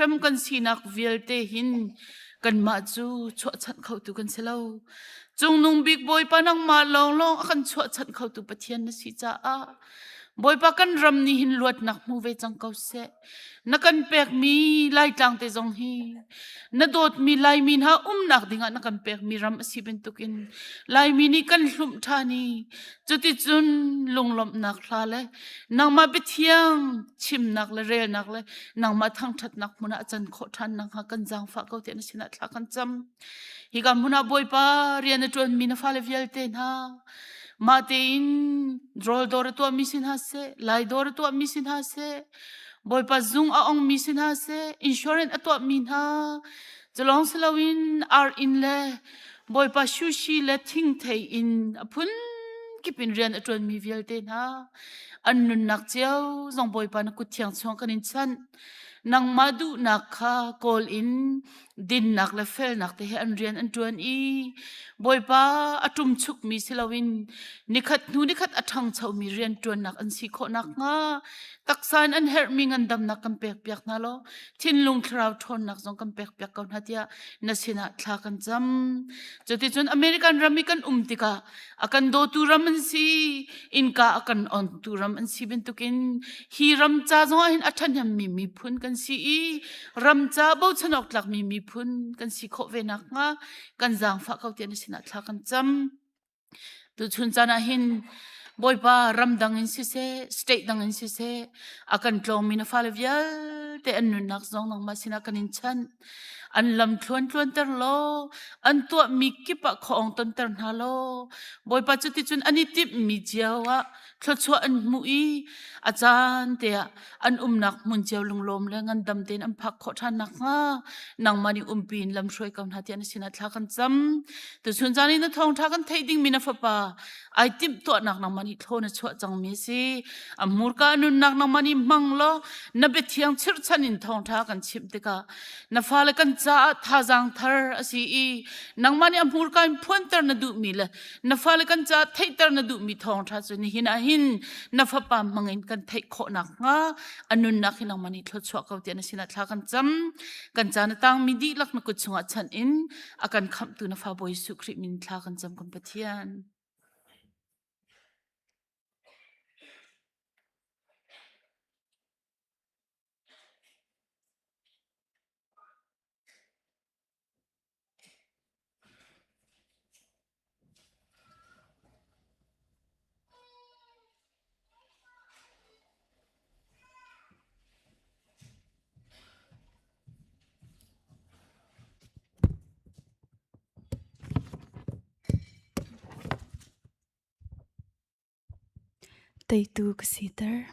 รมกันสีนักเวลเตหินกันมาจูชวชันเขาตุกันเสลาจงนุ่งบิ๊กบอยปานังมาลองกันชวชันเขาตุปะเทียนนะสิจ้าบอยปากันรำนี่หินลวดนักมูเวจังเขาเสนักันเปกมีไล่ตังเตจงฮีนโดดมีไล่มีนานักดิ่งนักันเปกมีรำสิเป็นตุกินไล่มีนี่กันลุมทานีจุดที่จุนลงลมนักลาเลยนางมาไปเที่ยงชิมนักเลยเรียนักเลยนางมาทั้งทัดนักมุนาจันโคทันนางหากันจังฝากเขาเตนสินัดลากันจำฮิกันมุนาบอยปาเรียนจวนมีนาฟาเลวิลเตนฮามาเตอินโรลดอร์ตัวมิสินฮาเซไลดอร์ตัวมิสินฮาเซบอยปาซุงอาองมิสินฮาเซอินชอร์เรนต์ตัวมินฮาจะลองสลาวินอาร์อินเลบอยปาชูชีเลทิ้งเทอินพุนกิปินเรียนจวนมีวิลเตนฮาอันนุนนักเจ้าจงบอยปานักกุเทียงช่วงกันอินชันนางมาดูนักค่ะกอลอินดินนักและเฟลนักแต่อันเรียนอันจวนอีบอยปาอตุมชุกมีสิลาวินนิคัดนูนิคัดอัทังเจ้ามีเรียนจวนนักอันสีโคนักงาตักสานอันเฮร์มิงอันดำนักกันเปียกเปียกนั่นโลทินลุงคราวทนนักจงกันเปียกเปียกกันหัดยานัสินะทากันจำจุดที่จนอเมริกันรามิกันติกาอากันโดตูรามันสีอินกาอากันออนตูรามันสีเป็นตุกินฮีรำจ้าจงหินอัฐันยามมีพุนกันสีรำจ้าบ่ชนกหลักมีพุนกันสีโคเวนักงากันจางฝากเขาเตียนสินะทากันจำตุชุนจานาหินบอยปารำดังอินสิเซสเตทดังอินสิเซอากันกลองมีนาฟาเลวิลแต่อันนุนักจงนังมาสินะกันอินชันอันลำทวนเตอร์โลอันตัวมีกิปะของตนเตอร์นาโลบอยปาจุดที่จุนอันนี้ติบมีเจียวะทศวรรษอันมุยอาจารย์เตียอันนักมุนเจียวลงลมและงันดำเต็นอันพักขอทานนักงานางมานิปีนลำช่วยกันหาเตียนสินะทากันจำแต่ส่วนจานี้นะทองทากันไทยดิ้งมีนาฟปาไอติมตัวนักนางมานิโทนชวจังมีสิอัมมูร์กานุนักนางมานิมังโลนับเบียงชิรชันินทองทากันชิมติกานาฟาเลกันจ้าท่าจังทาร์สิอีนางมานิอัมมูร์กาอินพุนเตอร์นดูมีละนาฟาเลกันจ้าไทยเตอร์นดูมีทองทาจุนหินาหินนาฟปามังอินกันไทยโคนักงาอันนุนักหินางมานิทศวรรษเขาเตียนสินะทากันจำกันจานะตังมีดีลักนักกุศลชันอินอาการคำตุนาฟาบอยสุคริมินทากันจำกันปะเทียนTay tu kasitar.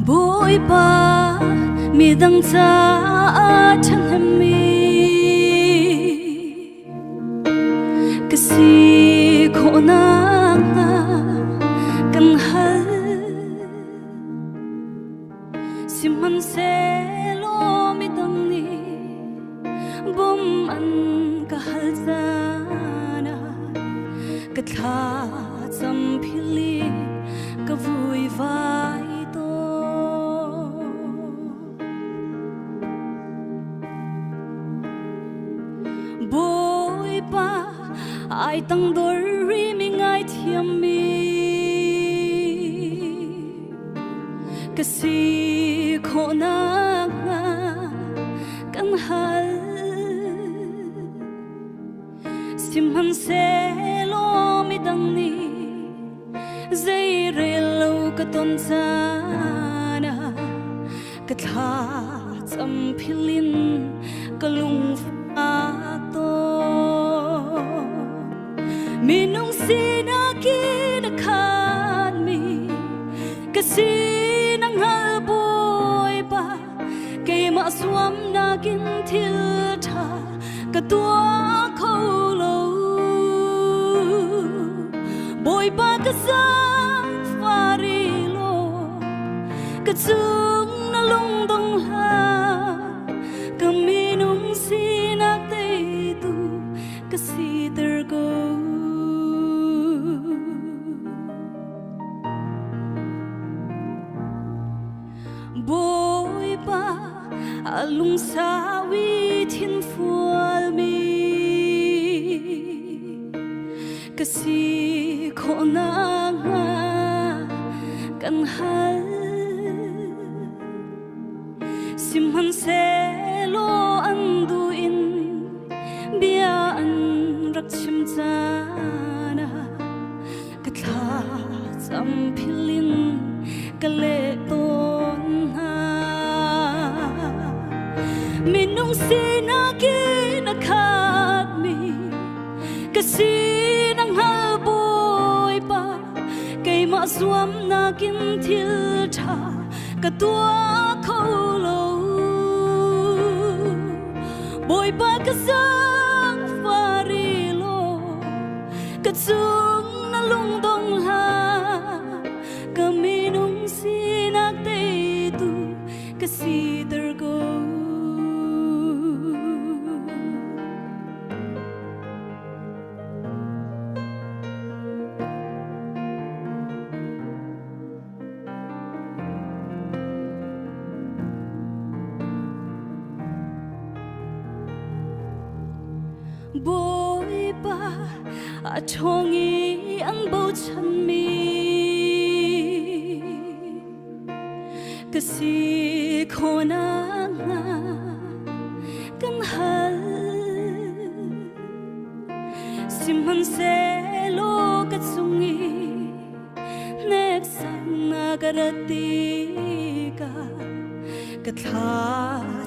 Boy pa midang sa chanami kasi ko na kan hal si man selo midang ni bom an kahal sana katha champili kavui vai Boy pa ai tang dor ri mi ngai thiam mi kasi ko na kan hal simhan se lo mi dang ni zai re lo ka ton sana ka tha cham philin kalung Minung sinaki na kan mi kasi nang hal boy pa ke ma swam na kin thil tha ka tua kho lo boy pa ka sang fari lo ka chung na lung dong ha ka minung sinak te tu ka si ter go boy pa alung sawi thin fual mi ka si kho na nga kan hal simhan se lo an du in bia an rak chim chana ka tha cham philin ka le ton ha minung sina ki na khat mi ka si nang hal boy pa kai ma swam na kin thil tha ka tua kho lo boy pa ka sang fari lo ka chung na lung dong ha ka minung sinak te tu ka si ter go boy pa a thongi an bo chan mi ka si khona nga kan hal simhan se lo ka chungi nek san na garati ka ka tha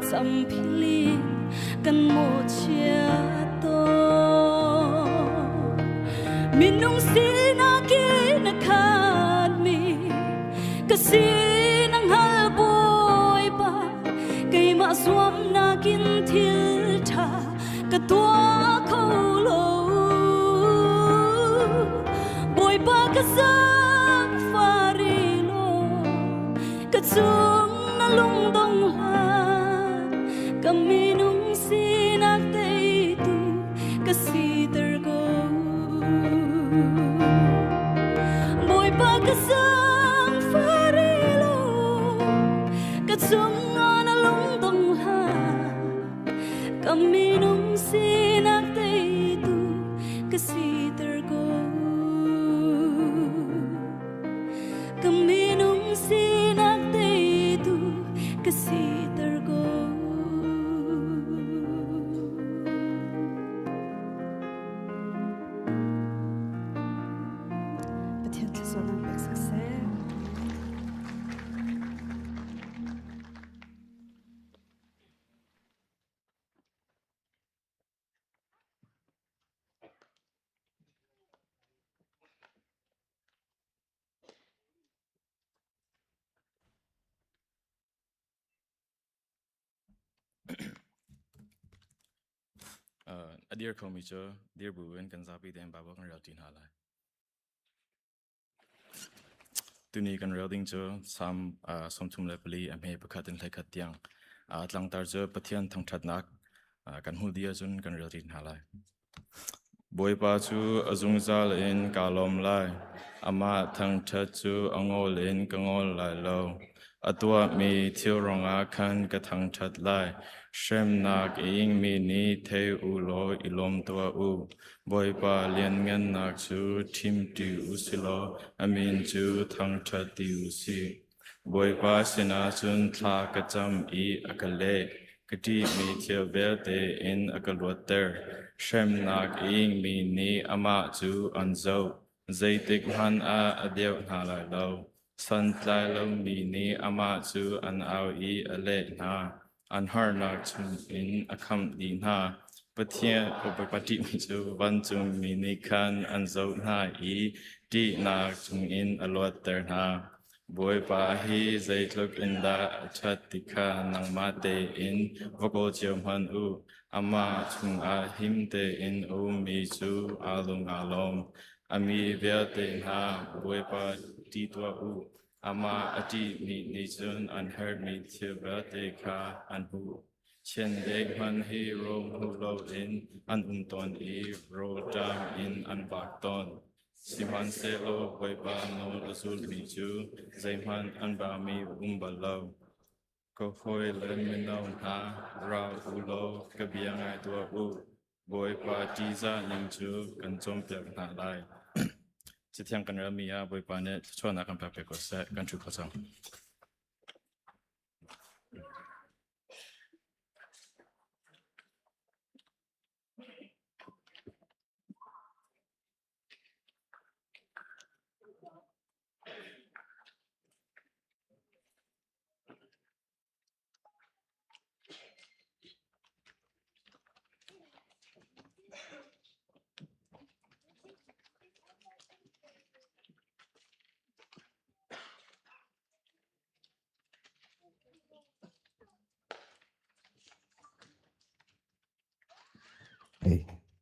cham philin kan mo chia to minung sina ki na khat mi ka si nang hal boy pa kai ma swam na kin thil tha ka tua kho lo boy pa ka sang fari lo ka chung na lung dong ha ka minung sinak te tu ka si ter go boy pa ka sang fari lo ka chung na lung dong ha ka minung sinak te tu ka si ter go ka minung sinak te tu ka si ter go pathian the sonang bek sakse dear Komicho, dear Buin, kan sabi den baba kan real tin halai. Tuni kan real ding cho sam tum lepli am he pakatin lai khatyang. Atlang tar cho pathian thang that nak kan hu dia chun kan real tin halai. Boy pa chu azung zal in kalom lai. Ama thang that chu angol in kangol lai lo. Atwa mi thiu ronga khan ka thang that lai. Shem nak ing mi ni the u lo ilom twa u boy pa lian ngan nak chu tim tu usilo amin chu thang tha ti usi boy pa sina chun thla ka cham I akale kati mi thia velde in akalwater shem nak ing mi ni ama chu anzo zaitik han a adeu na lai lo san tlai lo mi ni ama chu an au I ale na an har nak chung in akam di na pathian opapati mi chu van chung mi ni khan an zo na I ti nak chung in alwat ter na Boy pahi zai tluk inda chatika nang mate in voko chiam han u ama chung a him te in u mi chu alung alom ami verte ha boy pa ti tua u ama ati mi ni chun unheard me till verte ka an hu chen deg han hi rom hu lo in an ton I ro dam in an bak ton Siman selo boy pa no asul mi chu zaiman an ba mi umbalaw ko hoy le minaw ha ra ulo kabiang ai tua u boy pa tiza nyang chu kan chom pyak na lai chithyang kan ra mi ya boy pa ne chona kan pyak ko sa kan chu ko sang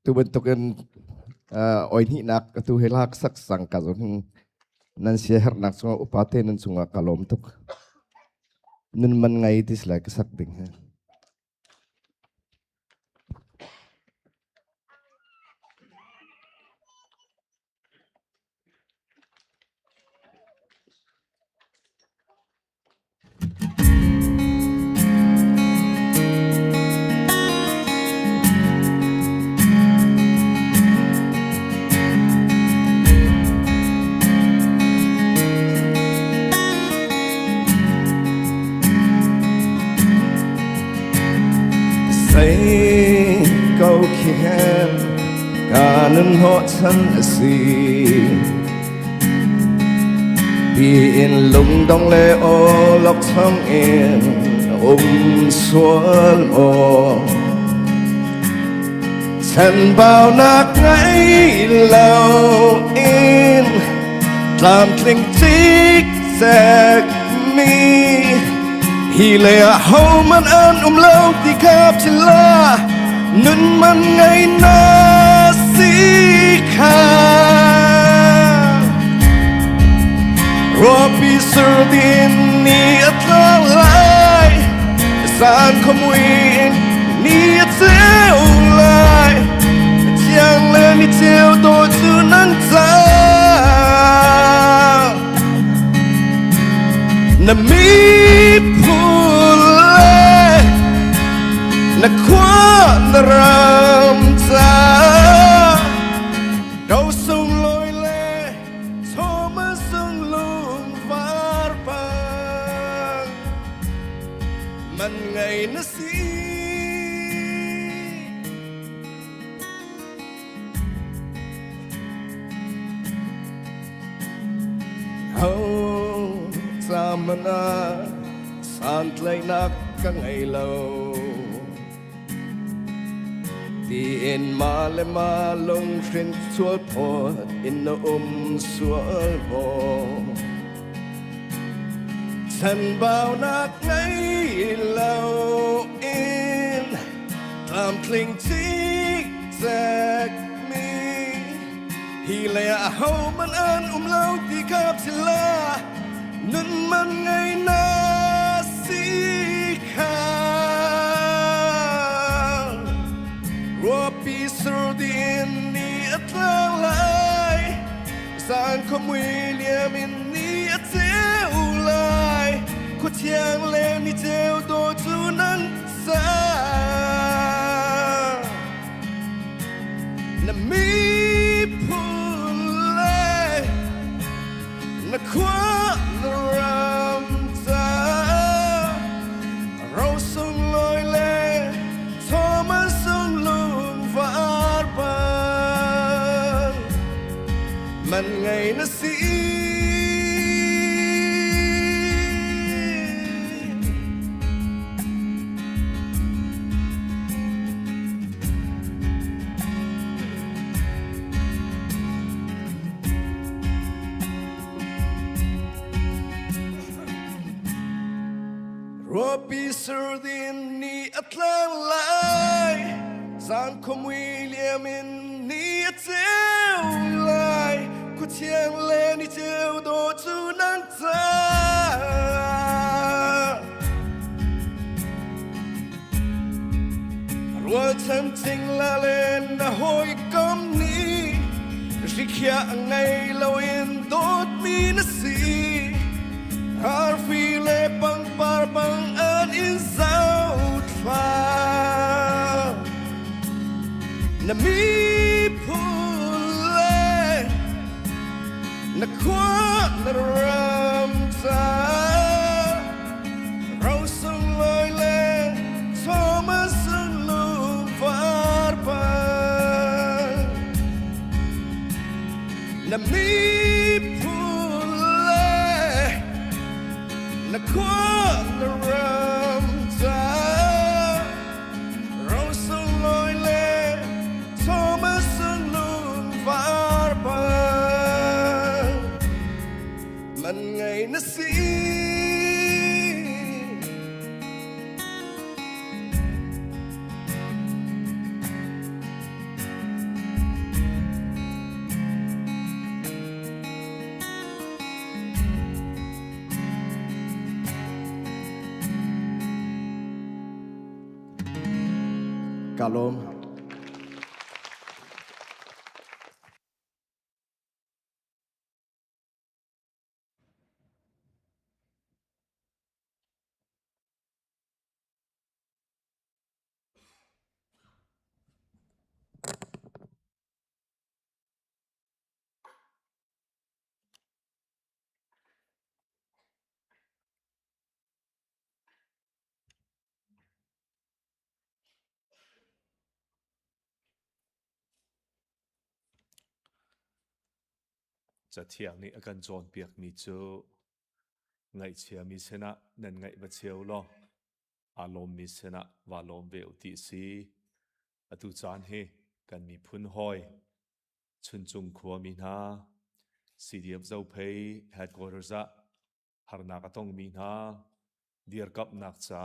tu bentukan oin hi nak tu helak sak sang kazon nan share nak sunga upate nan sunga kalom tuk nun man ngai tis lai sak ding câu khen cả nên họ thân gì biển lung đông lệ ô lọc thăm yên xuân ô chân bao nát ngay lâu in làm tình tích giặc mi hi lệ hầu man an lâu thì khắp chỉ là nun man ngay na si kha Robi surdin ni atlang lai san komuin ni ateu lai Tiang le ni teu do tu nang ta Na mi pule Na kwa na ram ta Đâu sung lôi le Thô mơ sung lung var bang Man ngày na si Hầu ta mana Sant lay nak ka ngày lâuTiin ma le ma long trin suol po in no suol po Thân bao nát ngay lâu in Làm kling tích giặc mi Hi lệ hầu man an lâu thì khắp chỉ là Nun man ngay na si kha Robi surdin ni atlang lai San kom William in ni ateu lai Ko tiang le ni teu do tu nan sa Na mi pule Na kwa na ram ta Rau sung loi le Thomas sung lung var bang Man ngày na si Robi surdin ni atlang lai San kom William in ni ateu lai Ku tiang le ni teu do tu nang ta Rua chân ting la lên na hoi kom ni Rikia ngay lâu in dot mi na si Har file pang par pang an in sao tla Na mi pule Na kwa na ram ta Rau sung loi le Thomas sung lu far pa Na mi Na kwa na ram ta Rau sung loi le Thomas sung lung var pa Man ngay na si Kalomจะเที่ยงนี้อาการจอนเปียกมีเจอไงเชียมีเสนะนั่นไงบัดเชียวลออารมณ์มีเสนะวาลมเวลติสีอตุจานเฮกันมีพุนหอยชุนจุงขัวมีนาซีดีเอฟเจ้าเพย์เฮดควอเตอร์จะหารนากต้องมีนาเดียร์กับนักจะ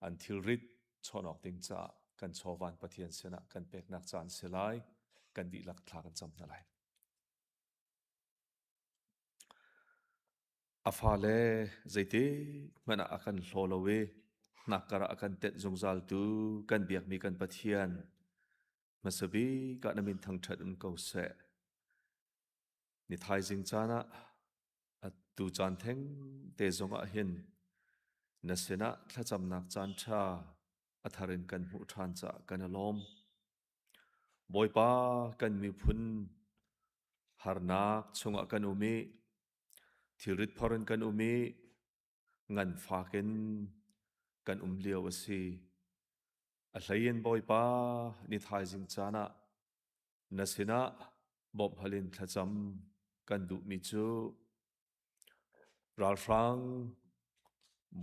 อันทิลริดชอนออกติงจะกันชอวันปะเทียนเสนะกันเป็กนักจานเสลายกันดีหลักทากันจำนั่นแหละafale zaite mana akan hlolawe nakara akan tet zungzal tu kan biak mi kan pathian masabi ka namin thang that un ko se ni thai jing chana atu chan theng te zonga hin nasena thlacham nak chan tha atharin kan hu than cha kan alom boipa kan mi phun harnak chunga kan umi Thirit paran kan umi ngan faken kan liaw asi atlayin boy pa ni thai jing chana nasina bob halin thacham kan du mi chu ral frang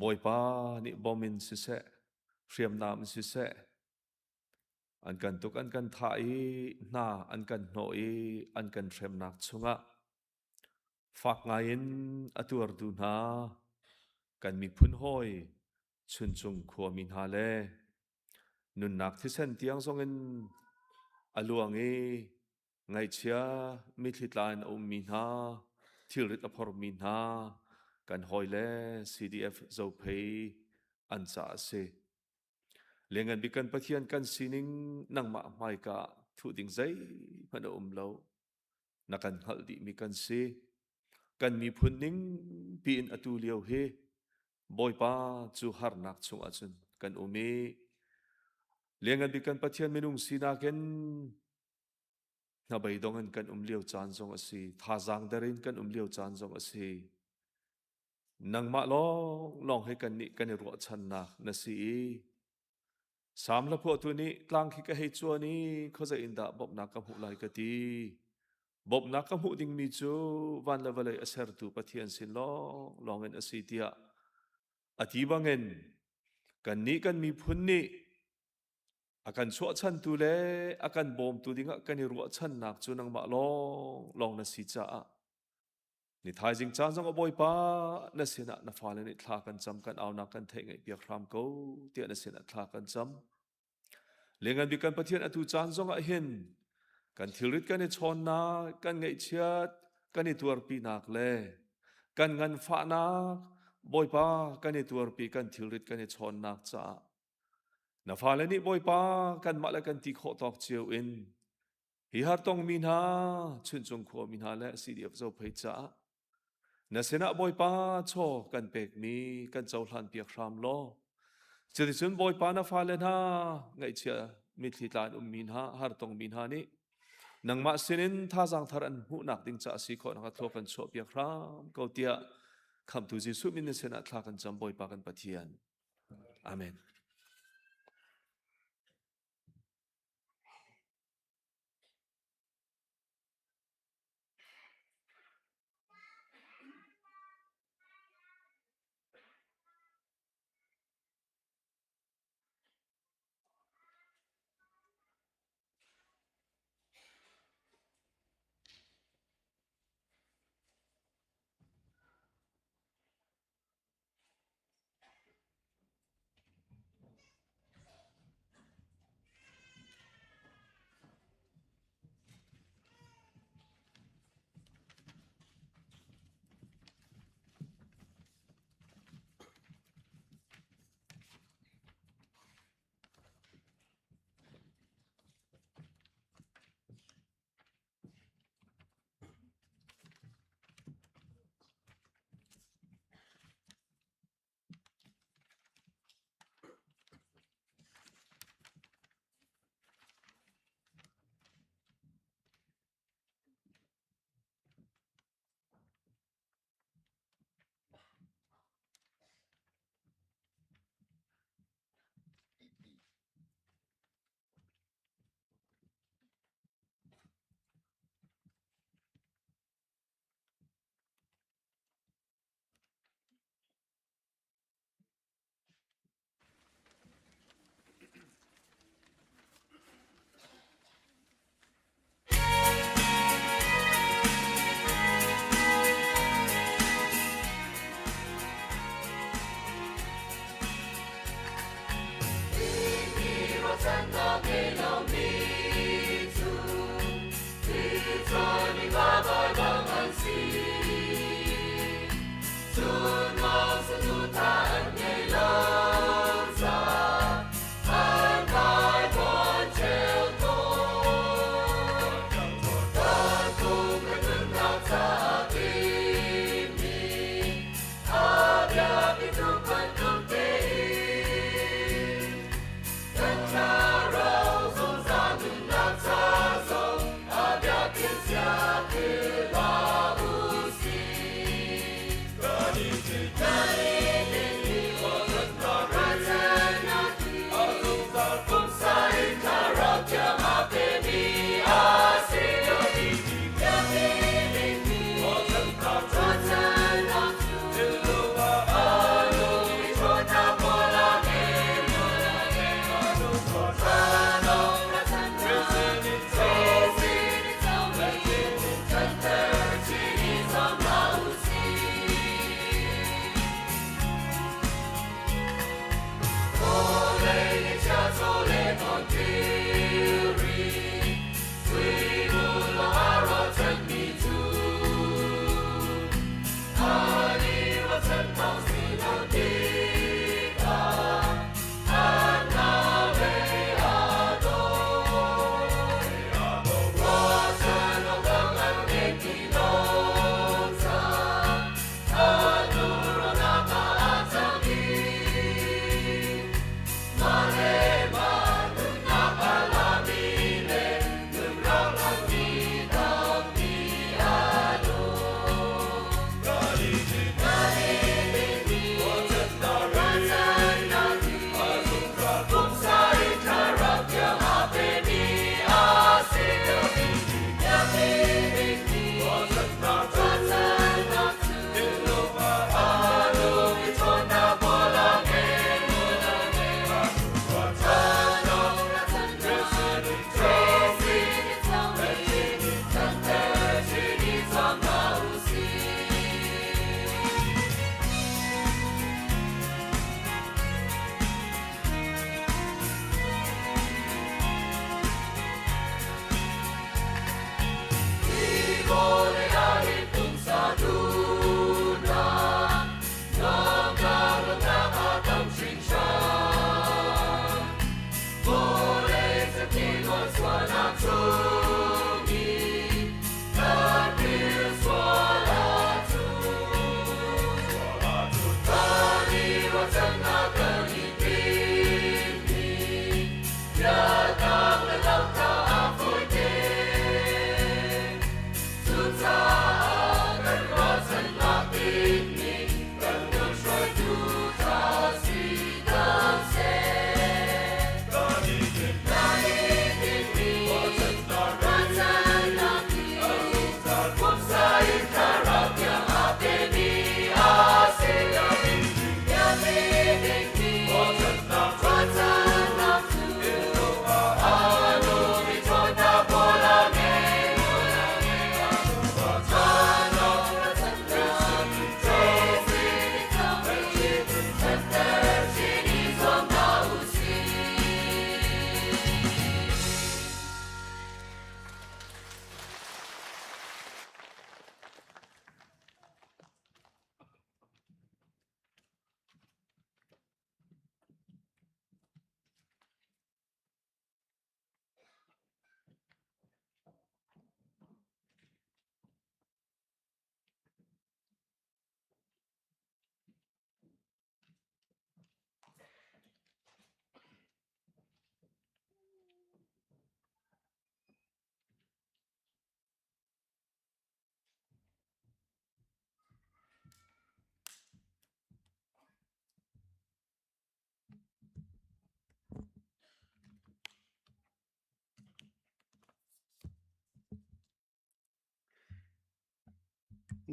boy pa ni bomin si se hriam nam si se an kan tuk an kan thai na an kan noi an kan threm nak chunga Fak ngayin atur du na kan mi phun hoi chun chung khua min ha le nun nak thi sen tiang zongin aluang e ngai chia mi thitlan om min ha thilrit apor min ha kan hoi le CDF zo pei an cha se lengan bikan pathian kan sining nang ma mai ka thu ding zai phana lo nakan haldi mi kan se kan mi phunning pin atu liau he boipa chu har nak chung achun kan umi lengan bikan pathian menung sinaken na baidongan kan liau chan zong asi thazang darin kan liau chan zong asi nangma long he kan ni kan ro chan na na si samla phu tu ni tlang khi ka he chuani khoza inda bob na ka hu lai ka ti Bob nakamu ding mi chu van levelai aser tu pathian sin longen asitia atibangen kan ni kan mi phunni akan chua chan tu le akan bom tu dinga kan ru chan nak chu nang ma long na si cha นี่ทายจิงจานจงอบอยปานะเสนะนะฟาเลนี่ทากันจำกันเอานักกันเทงไอเปียกรามกูเตียนะเสนะทากันจำเลี้ยงกันบิกันประเทศอตุจานจงเห็นกันทิริตกันในชนนากันไงเชียดกันในตัวปีนักเลกันเงินฟ้านักบอยปากันในตัวปีกันทิริตกันในชนนักจ้านะฟาเลนี่บอยปากันมาแล้วกันตีโคตอกเจียวอินฮิฮาร์ตองมินฮาชุนจงขัวมินฮาและสีเดียบเจ้าเพจ้านะเสนะบอยปาโชกันเปกมีกันเจ้าหลานเปียกรามโลจะได้ชนบอยปานะฟาเลนาไงเชียมิตรลานมินฮาฮาร์ตองมินฮานี่นังมาสินินท่าจังทารันหูนักดิงจ้าสีขอนักทอกันโชเปียกรามเกาเตียคำตุจิสุมินเสนะทากันจำบอยปากันปะเทียนอาเมนAbia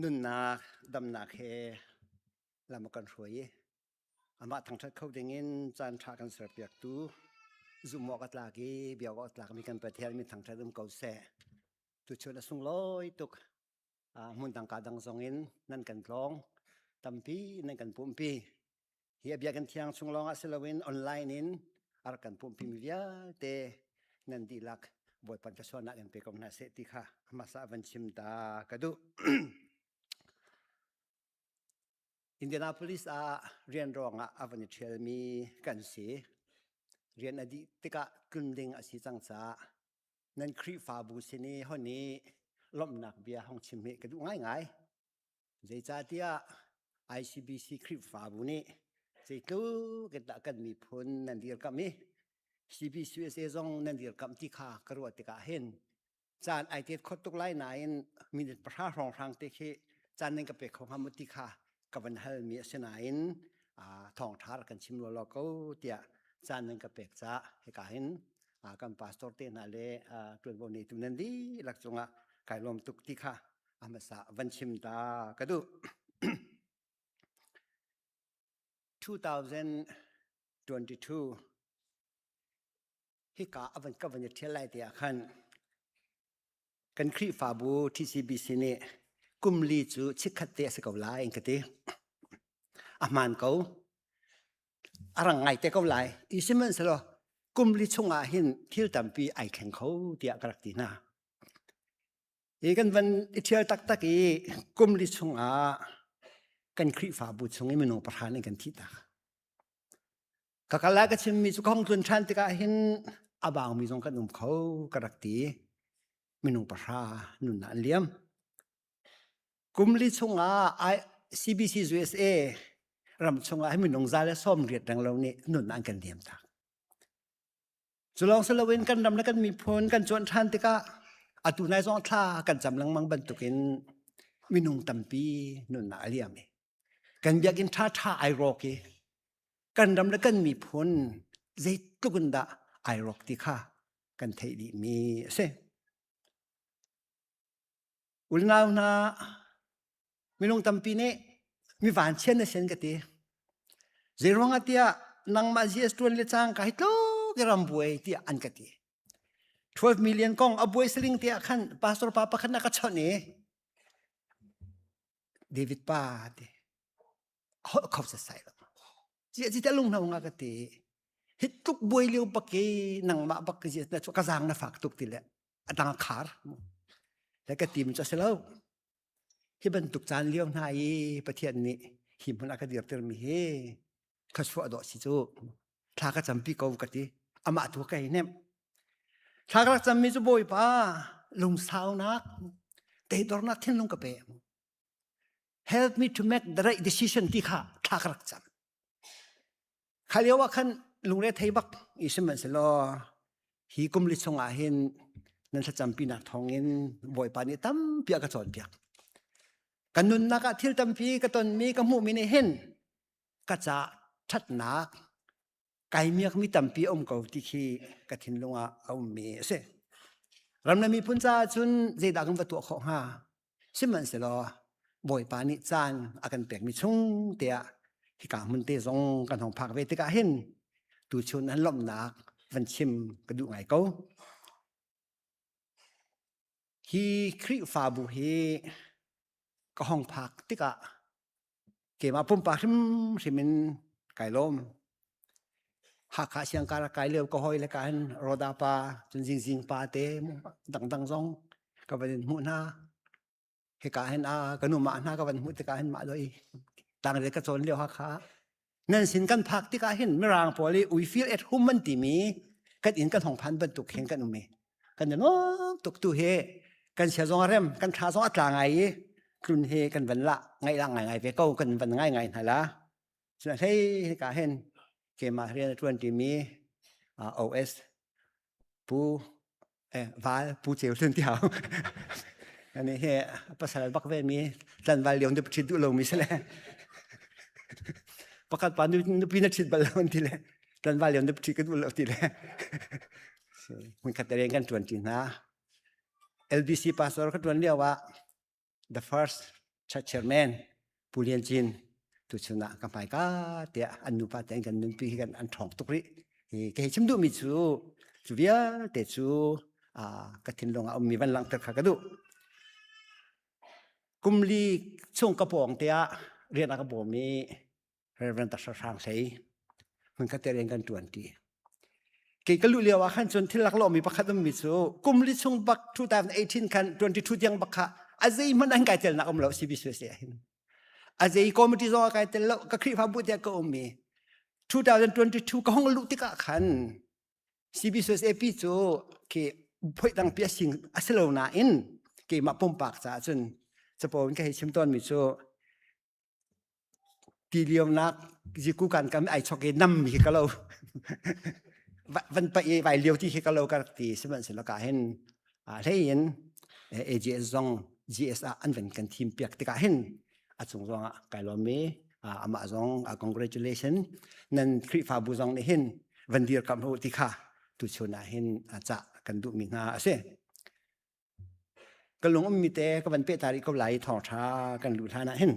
นุ่นนาดำนาเคลำกันรวยอามาทางทัดเขาดึงินจานทากันเสียเปียกตูจุมอกตลากีเบียวกตลากมีกันประเทศมีทางทัดเก่าแส่ตุชนสุงลอยตุกมุนตังกาดังซองอินนั่นกันกลองตัมปีนั่นกันปุ่มปีเฮียเบียกันเที่ยงสุงลองอาเซลวินออนไลน์อินอาร์กันปุ่มปีมีเวียเตนันดีลักบอยปัญจสวรรค์กันไปกับนาเสติค่ะมาสาวันชิมตากระดูอินเดียนาโพลิสเรียนรองวันเชลมีกันสีเรียนอดีตกะกุนดิงอสิจังสานั่นครีฟาบูสินีฮอนี้ล้มหนักเบียห้องชิมเมกระดูง่ายๆใจจ่าที่ICBC ครีฟาบูนี้ใจกู้กันตะกันมีพ้นนั่นเดียวกับมี CBC เซซองนั่นเดียวกับที่ข้ากระวติกาเห็นจานไอเทดคตุกไลนายมีเด็ดประหารองทางเตะจานนึงกับเป็กของฮามุติข้ากับวันเฮลมีเสนาอินทองทาร์กันชิมโลโลกูเตียจานนึงกับเป็กจ้าให้กาเห็นกันพาสตอร์เตนาเลตัวบนี้ตุนันดีหลักจงไก่ลมตุกติข้าอามาสาวันชิมตากระดู 2022ฮิกาวันกับวันเที่ยวไล่เดียขันกันครีฟาบูที่ CBC เนี่ยกุมลีจูชิคัตเตสกับลายเองกันทีอามันเขาอะไรไงแต่ก็ลายอีสิมันสโลกุมลีชงอาหินที่ตั้มปีไอแข่งเขาเดียกรักตีน่าอีกันวันเที่ยวตักอีกุมลีชงอากันครีฟาบูชงไอ้เมนูประธานกันที่ตากะกะลาก็ชิมมีสุขของตุนชันติกาหินอาบางมีสงกันนุ่มเขากรักตีเมนูประธานนุ่นนั่นเลี้ยมกุมลิชงCBC USA รำชงให้มันนงซาและส้มเรียดดังเราเนี่ยนุ่นนั่งกันเดียมตากจุลองสลาวินกันรำแล้วกันมีพลกันจวนทันติกาอตุนายซองท่ากันจำลังมังบรรทุกินมินุงตัมปีนุ่นน่าเลียมกันอยากกินท่าไอโรกีกันรำแล้วกันมีพลใจตุกันดาไอโรกติข้ากันเทดีมีเสอุลนาวนามิลงตัมปีนี้มีวันเช่นนั้นเช่นกันทีเจรวงอาทิตย์นังมาเจียสตัวเล็กจังก็ให้ทุกรำบวยที่อันกันที12 million กองอบวยสลิงที่ขันพาสตอร์ป้าขันนักชนนี่เดวิดป้าที่ขอบใส่แล้วเจียจิตลุงนาวงกันทีฮิตทุกบวยเลี้ยวปักกี้นังมาปักกี้เจียนะกระซังนะฝากทุกทีแหละอันขาร์แล้วก็ทีมจะเสลาที่บรรทุกจานเลี้ยงนายประเทศนี้หิมพนักเดียบเติมมีเฮข้าชัวดอกสิจูถ้าก็จำปีกเอากันทีอามาตัวไก่เนี่ยถ้าก็จำมีจุบอยป้าลุงสาวนักแต่ดอกนักเท่นลุงกับเปม help me to make the right decision ที่ข้าถ้าก็จำข้าเลี้ยวว่าขันลุงเรทไทยบักอีสมันเสลอฮีกุมลิชงอาเห็นนั่นถ้าจำปีนักทองเงินบอยป้านี่ตั้มเปียกกระจอนเปียกกันนุนนักทิลตัมพีกระตนมีกระมูมีในเห็นกระจะชัดนักไก่เมียกมีตัมพีอมเก่าที่ขี้กระถินลงเอาเมียเสรำนั้นมีพุนจ่าจุนเจดักประตูของฮาสิมันเสลอบอยปานิจานอากันแปลกมีชงเตียที่กามันเตะซองกันของผักเวติกาเห็นตูชนนั้นล้มนักวันชิมกระดูกไงเขาฮีคริฟาบูเฮก็ห้องพักที่กะเกี่ยมาปุ่มปากที่มันไก่ล้มหักขาเชียงการไก่เลี้ยวก็ห้อยแล้วกันรอดาปาจนจริงปาเต้ดังซองก็เป็นหุ่นหน้าเหตุการณ์ก็นุ่มมาหน้าก็เป็นหุ่นที่การมาเลยต่างเด็กก็จนเลี้ยวหักขานั่นสินกันพักที่กะเห็นไม่รางพอเลยอุ้ยฟีลเอ็ดหุ่มมันตีมีกันอินกันห้องพันบรรทุกเห็นกันนุ่มกันจะน้องตุกตุเฮกันเสียซองเร็มกันขาซองอัตราไงครุนเฮกันวันละไงละไงไปก็กันวันไงนั่นละส่วนที่กาเห็นเกมาเรียนทวนที่มีOS ผู้วาลผู้เจียวเส้นที่เขาอันนี้เฮภาษาบักเวมีจันวาลเลียงดูชิดดูลงมีใช่ไหมประกาศปานดูปีนัดชิดบอลลงทีเลยจันวาลเลียงดูชิดกันดูลงทีเลยมันขัดเรียนกันทวนที่นะLBC pastor ก็ทวนเรียกว่าthe first chairman pulian jin tu chuna kampai ka te anu pa teng kan nun pi kan an thong tukri ke chim du mi chu via te chu ka thin longa mi van lang ter kha ka du kumli chung ka pong te a rian ka bom mi reverend ta sang sei mun ka te ren kan 20keกะลุเลียวคันจนที่ลักลอมีประคัดมีสูกุมลิชงบัก2018คัน22ยังบักคะอาเจมันอันไกเตลนักอมเราซีบีสเสียหินอาเจคอมมิตี้ซอไกเตลแล้วก็ครีฟาบุตยก็อมี2022ก็ห้องลุติกะคันซีบีสเอปีจูเคพอยตังเปียสิงอัสโลนาอินเคมาปุ่มปากซะจนจะปนก็ให้ชิมต้นมีสูตีเลียมนักจิกูกันกันไอช็อกเกนัมมีก็เราวันไปไปเลี้ยวที่เขาเราก็ตีสมัยสิลกาเห็นเห็นAGS ซอง GSR อันเป็นกันทีมเปียกติกาเห็นอาจงซองไกลอมีอามาซอง congratulation นั่นคริฟาบูซองนี่เห็นวันเดียวกับเราติค่ะตุชนาเห็นจะกันดูมีงาเสก็ลงมีแต่ก็วันเปตาริก็ไหลทอดช้ากันดูท่านะเห็น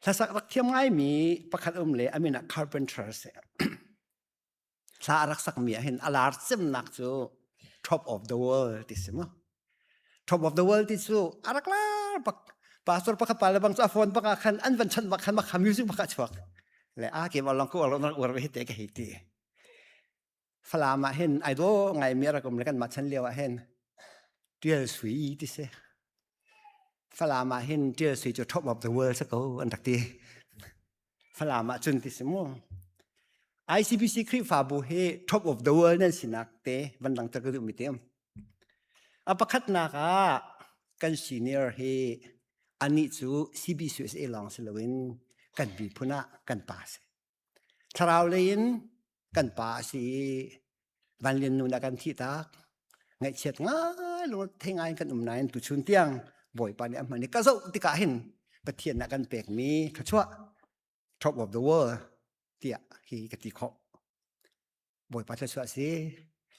ถ้าสักรักเทียมง่ายมีประคัดเลยอามินะ carpenters ถ้ารักสักมีเห็นอาลาร์ซิมนักจู top of the world ที่สิมั้ง top of the world ที่จูอารักล่ะปักปาสตร์ปักปาเลบังซาฟอนปักขันอันวันชันปักขันมาขมิวซิปักชวกเลยเก็บเอาลองกูเอาลองอวดไปเตะกันให้ตีฟลามาเห็นไอโดไงมีอะไรก็เหมือนกันมาชันเลี้ยวเห็นเดียวสวยที่สิฝรั่งมาเห็นเจอสิจะ top of the world สักอันตักทีฝรั่งมาจนที่สมอง ICBC คลิปฟาบูเฮ top of the world นั่นสินักเตะวันหลังจะกระดุมมิเตมอภิคัตนักกัน senior เฮอันนี้จู CBCSA ลองสลวินกันบีพุนะกันป่าสิทราวเลนกันป่าสิวันเรียนนูนักกันที่ตักไงเช็ดง่ายลงเทงายกันนายตุชุนเตียงบ่อยปานนี้มันนี่ก็จะติกาเห็นประเทศนักการเปกมีขชัว top of the world เตียฮีกติขอบ่อยปานชัวสิ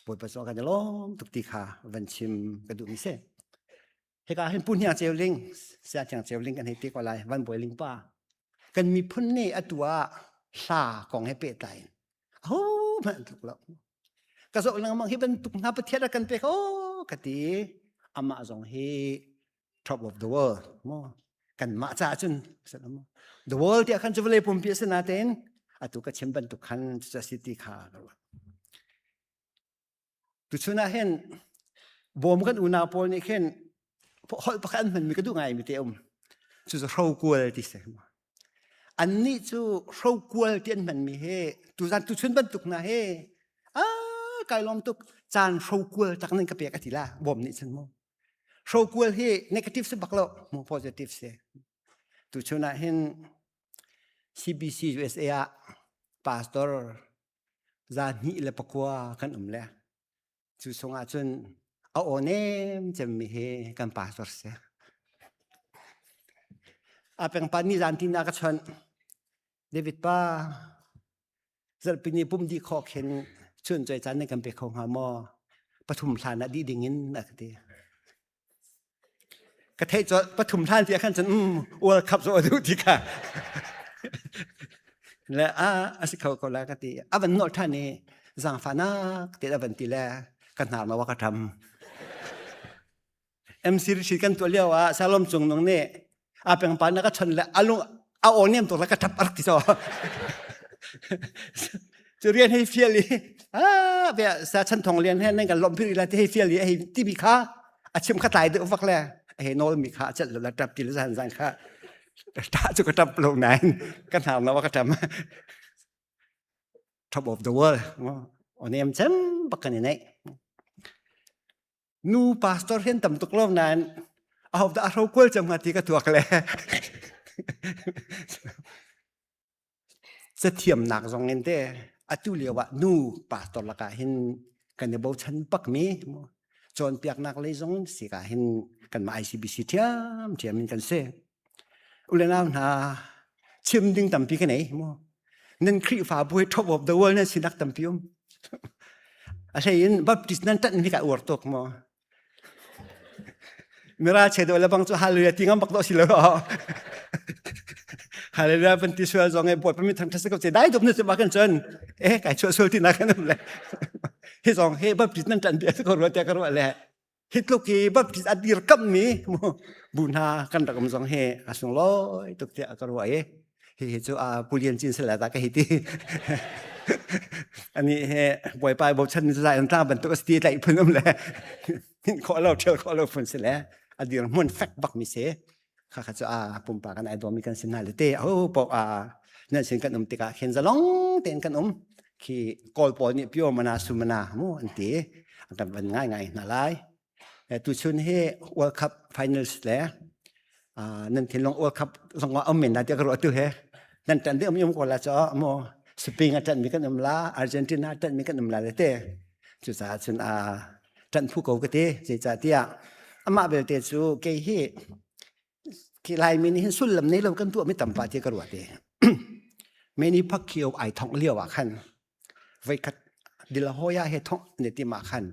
บ่อยปานสองกันจะล้มตุกติขาวันชิมกระดูมิเสเฮกาเห็นปุ่นอย่างเจลลิงเสียอย่างเจลลิงกันให้ตีกว่าไรวันบ่อยลิงป้ากันมีพุ่นนี่อตัวซาของให้เปตายโอ้มันถูกแล้วกระทรวงนังมังให้เป็นตุกนาประเทศนักการเปกโอ้กติอามาจงให้top of the world มั้งกันมาจากจนสนาม the world ที่ขันจะเลยปุ่มเปียสนาเต็นอาตุกเชมบันตุขันจะสิติขาตุชนะเห็นบ่มกันอุณาโปลนี่เห็นพอประกันมันมีกระดูกไงมีเตอมจูจะเข้ากลัวที่เสมอันนี้จูเข้ากลัวที่มันมีเฮตุจันตุชนบันตุกนะเฮกายลมตุกจานเข้ากลัวจากนั้นก็เปียกติละบ่มนี่ฉันมั้งโชว์กูที่ negative สิบักโลมู positive สิตุชนะเห็น CBC USA ปาสตอร์จานนี้เลยปกว่ากันเลยจุสงอาจนเอาโอเนมจะมีเฮกันปาสตอร์เสียเป็นปานี่จานที่นักชนเดวิดป้าจะเป็นยี่ปุ่มดีขอเข็นชวนใจจานในกันไปของหาหมอปฐุมธานีดีดิ่งนั้นนักเดียกระเทยจะปฐุมธานีเพียงขั้นจนวัวขับโซ่ดูทีค่ะและสิเขาแล้วก็ตีวันโน้ตท่านนี้สังฟานักตีวันตีแล้วกันหามาว่ากันทำMC ริชิกันตัวเลี้ยวสลอมจงนงเนี่ยเป็นปานนักชนและลุงเอาโอเนียมตัวแล้วก็ทับอักติโซจะเรียนให้เฟียลีเบียสาชันทองเรียนให้นั่นกันลมพิริลาที่ให้เฟียลีให้ที่มีค่าอาชิมข้าตายเดือดฟักแล้วเฮโนมีค่าจะระดับจิตสันสันค่าถ้าจะกระทำลงไหนกันถามเราว่ากระทำ top of the world อันนี้มันจำปักกันยังไงนูพาสตอร์เห็นต่ำตุกโลกนั้นเอาแต่เราควรจะมาที่กระตัวกันเลยจะเทียมหนักสองเงินเต้อตุเลียวว่านูพาสตอร์ละกันเห็นกันในบ่ชันปักมีจนเปียกนักเลยสองสิกาเห็นกันมา ICBC เทียมมันกันเซ่อุลนาหาชิมดึงต่ำปีกันไหนมั้งนั่นครีฟ้าบุย top of the world นั่นสินักต่ำปีมอะไรยินบัพติสนั่นตัดมีการอวดตกมั้ง Mira chedo labang chu haleluya tingam bakdo silo. Haleluya pen tisual zong e bot pemit thang thasakop che dai dop ne makan chen. Kai chu sul ti na kan le. He zong he baptis nan tan dia ko ro te ka ro le. Hitluk ki baptis adir kam mi bunha kan rakam zong he asung loi tuk te ka ro e. He chu pulian chin sela ta ka hiti. Ani he boy pai bo chan sai an ta ban to sti tai phunum le. Ko lo tel ko lo phun sela. Adir mon fak bak mi se. Kha chu pumpa kan ai do mi kan sinalite. Po nan sin kan tika khen zalong ten kan ki kol po ni pyo mana sumana mo anti kan ban ngai na lai. Tu chun he World Cup Finals le. Nan thin long World Cup song wa amen na te ka ro tu he. Nan tan de yom ko la cho mo Spain atan mi kan la Argentina atan mi kan la le te. Chu sa chun tan phu ko ke te je cha tia. Ama bel te chu ke hi ki lai mi ni hin sul lam nei lo kan tu mi tam pa te ka ro te. Many pak kiu ai thong liao wa khan. Vai kat dil hoya he thong ne ti ma khan.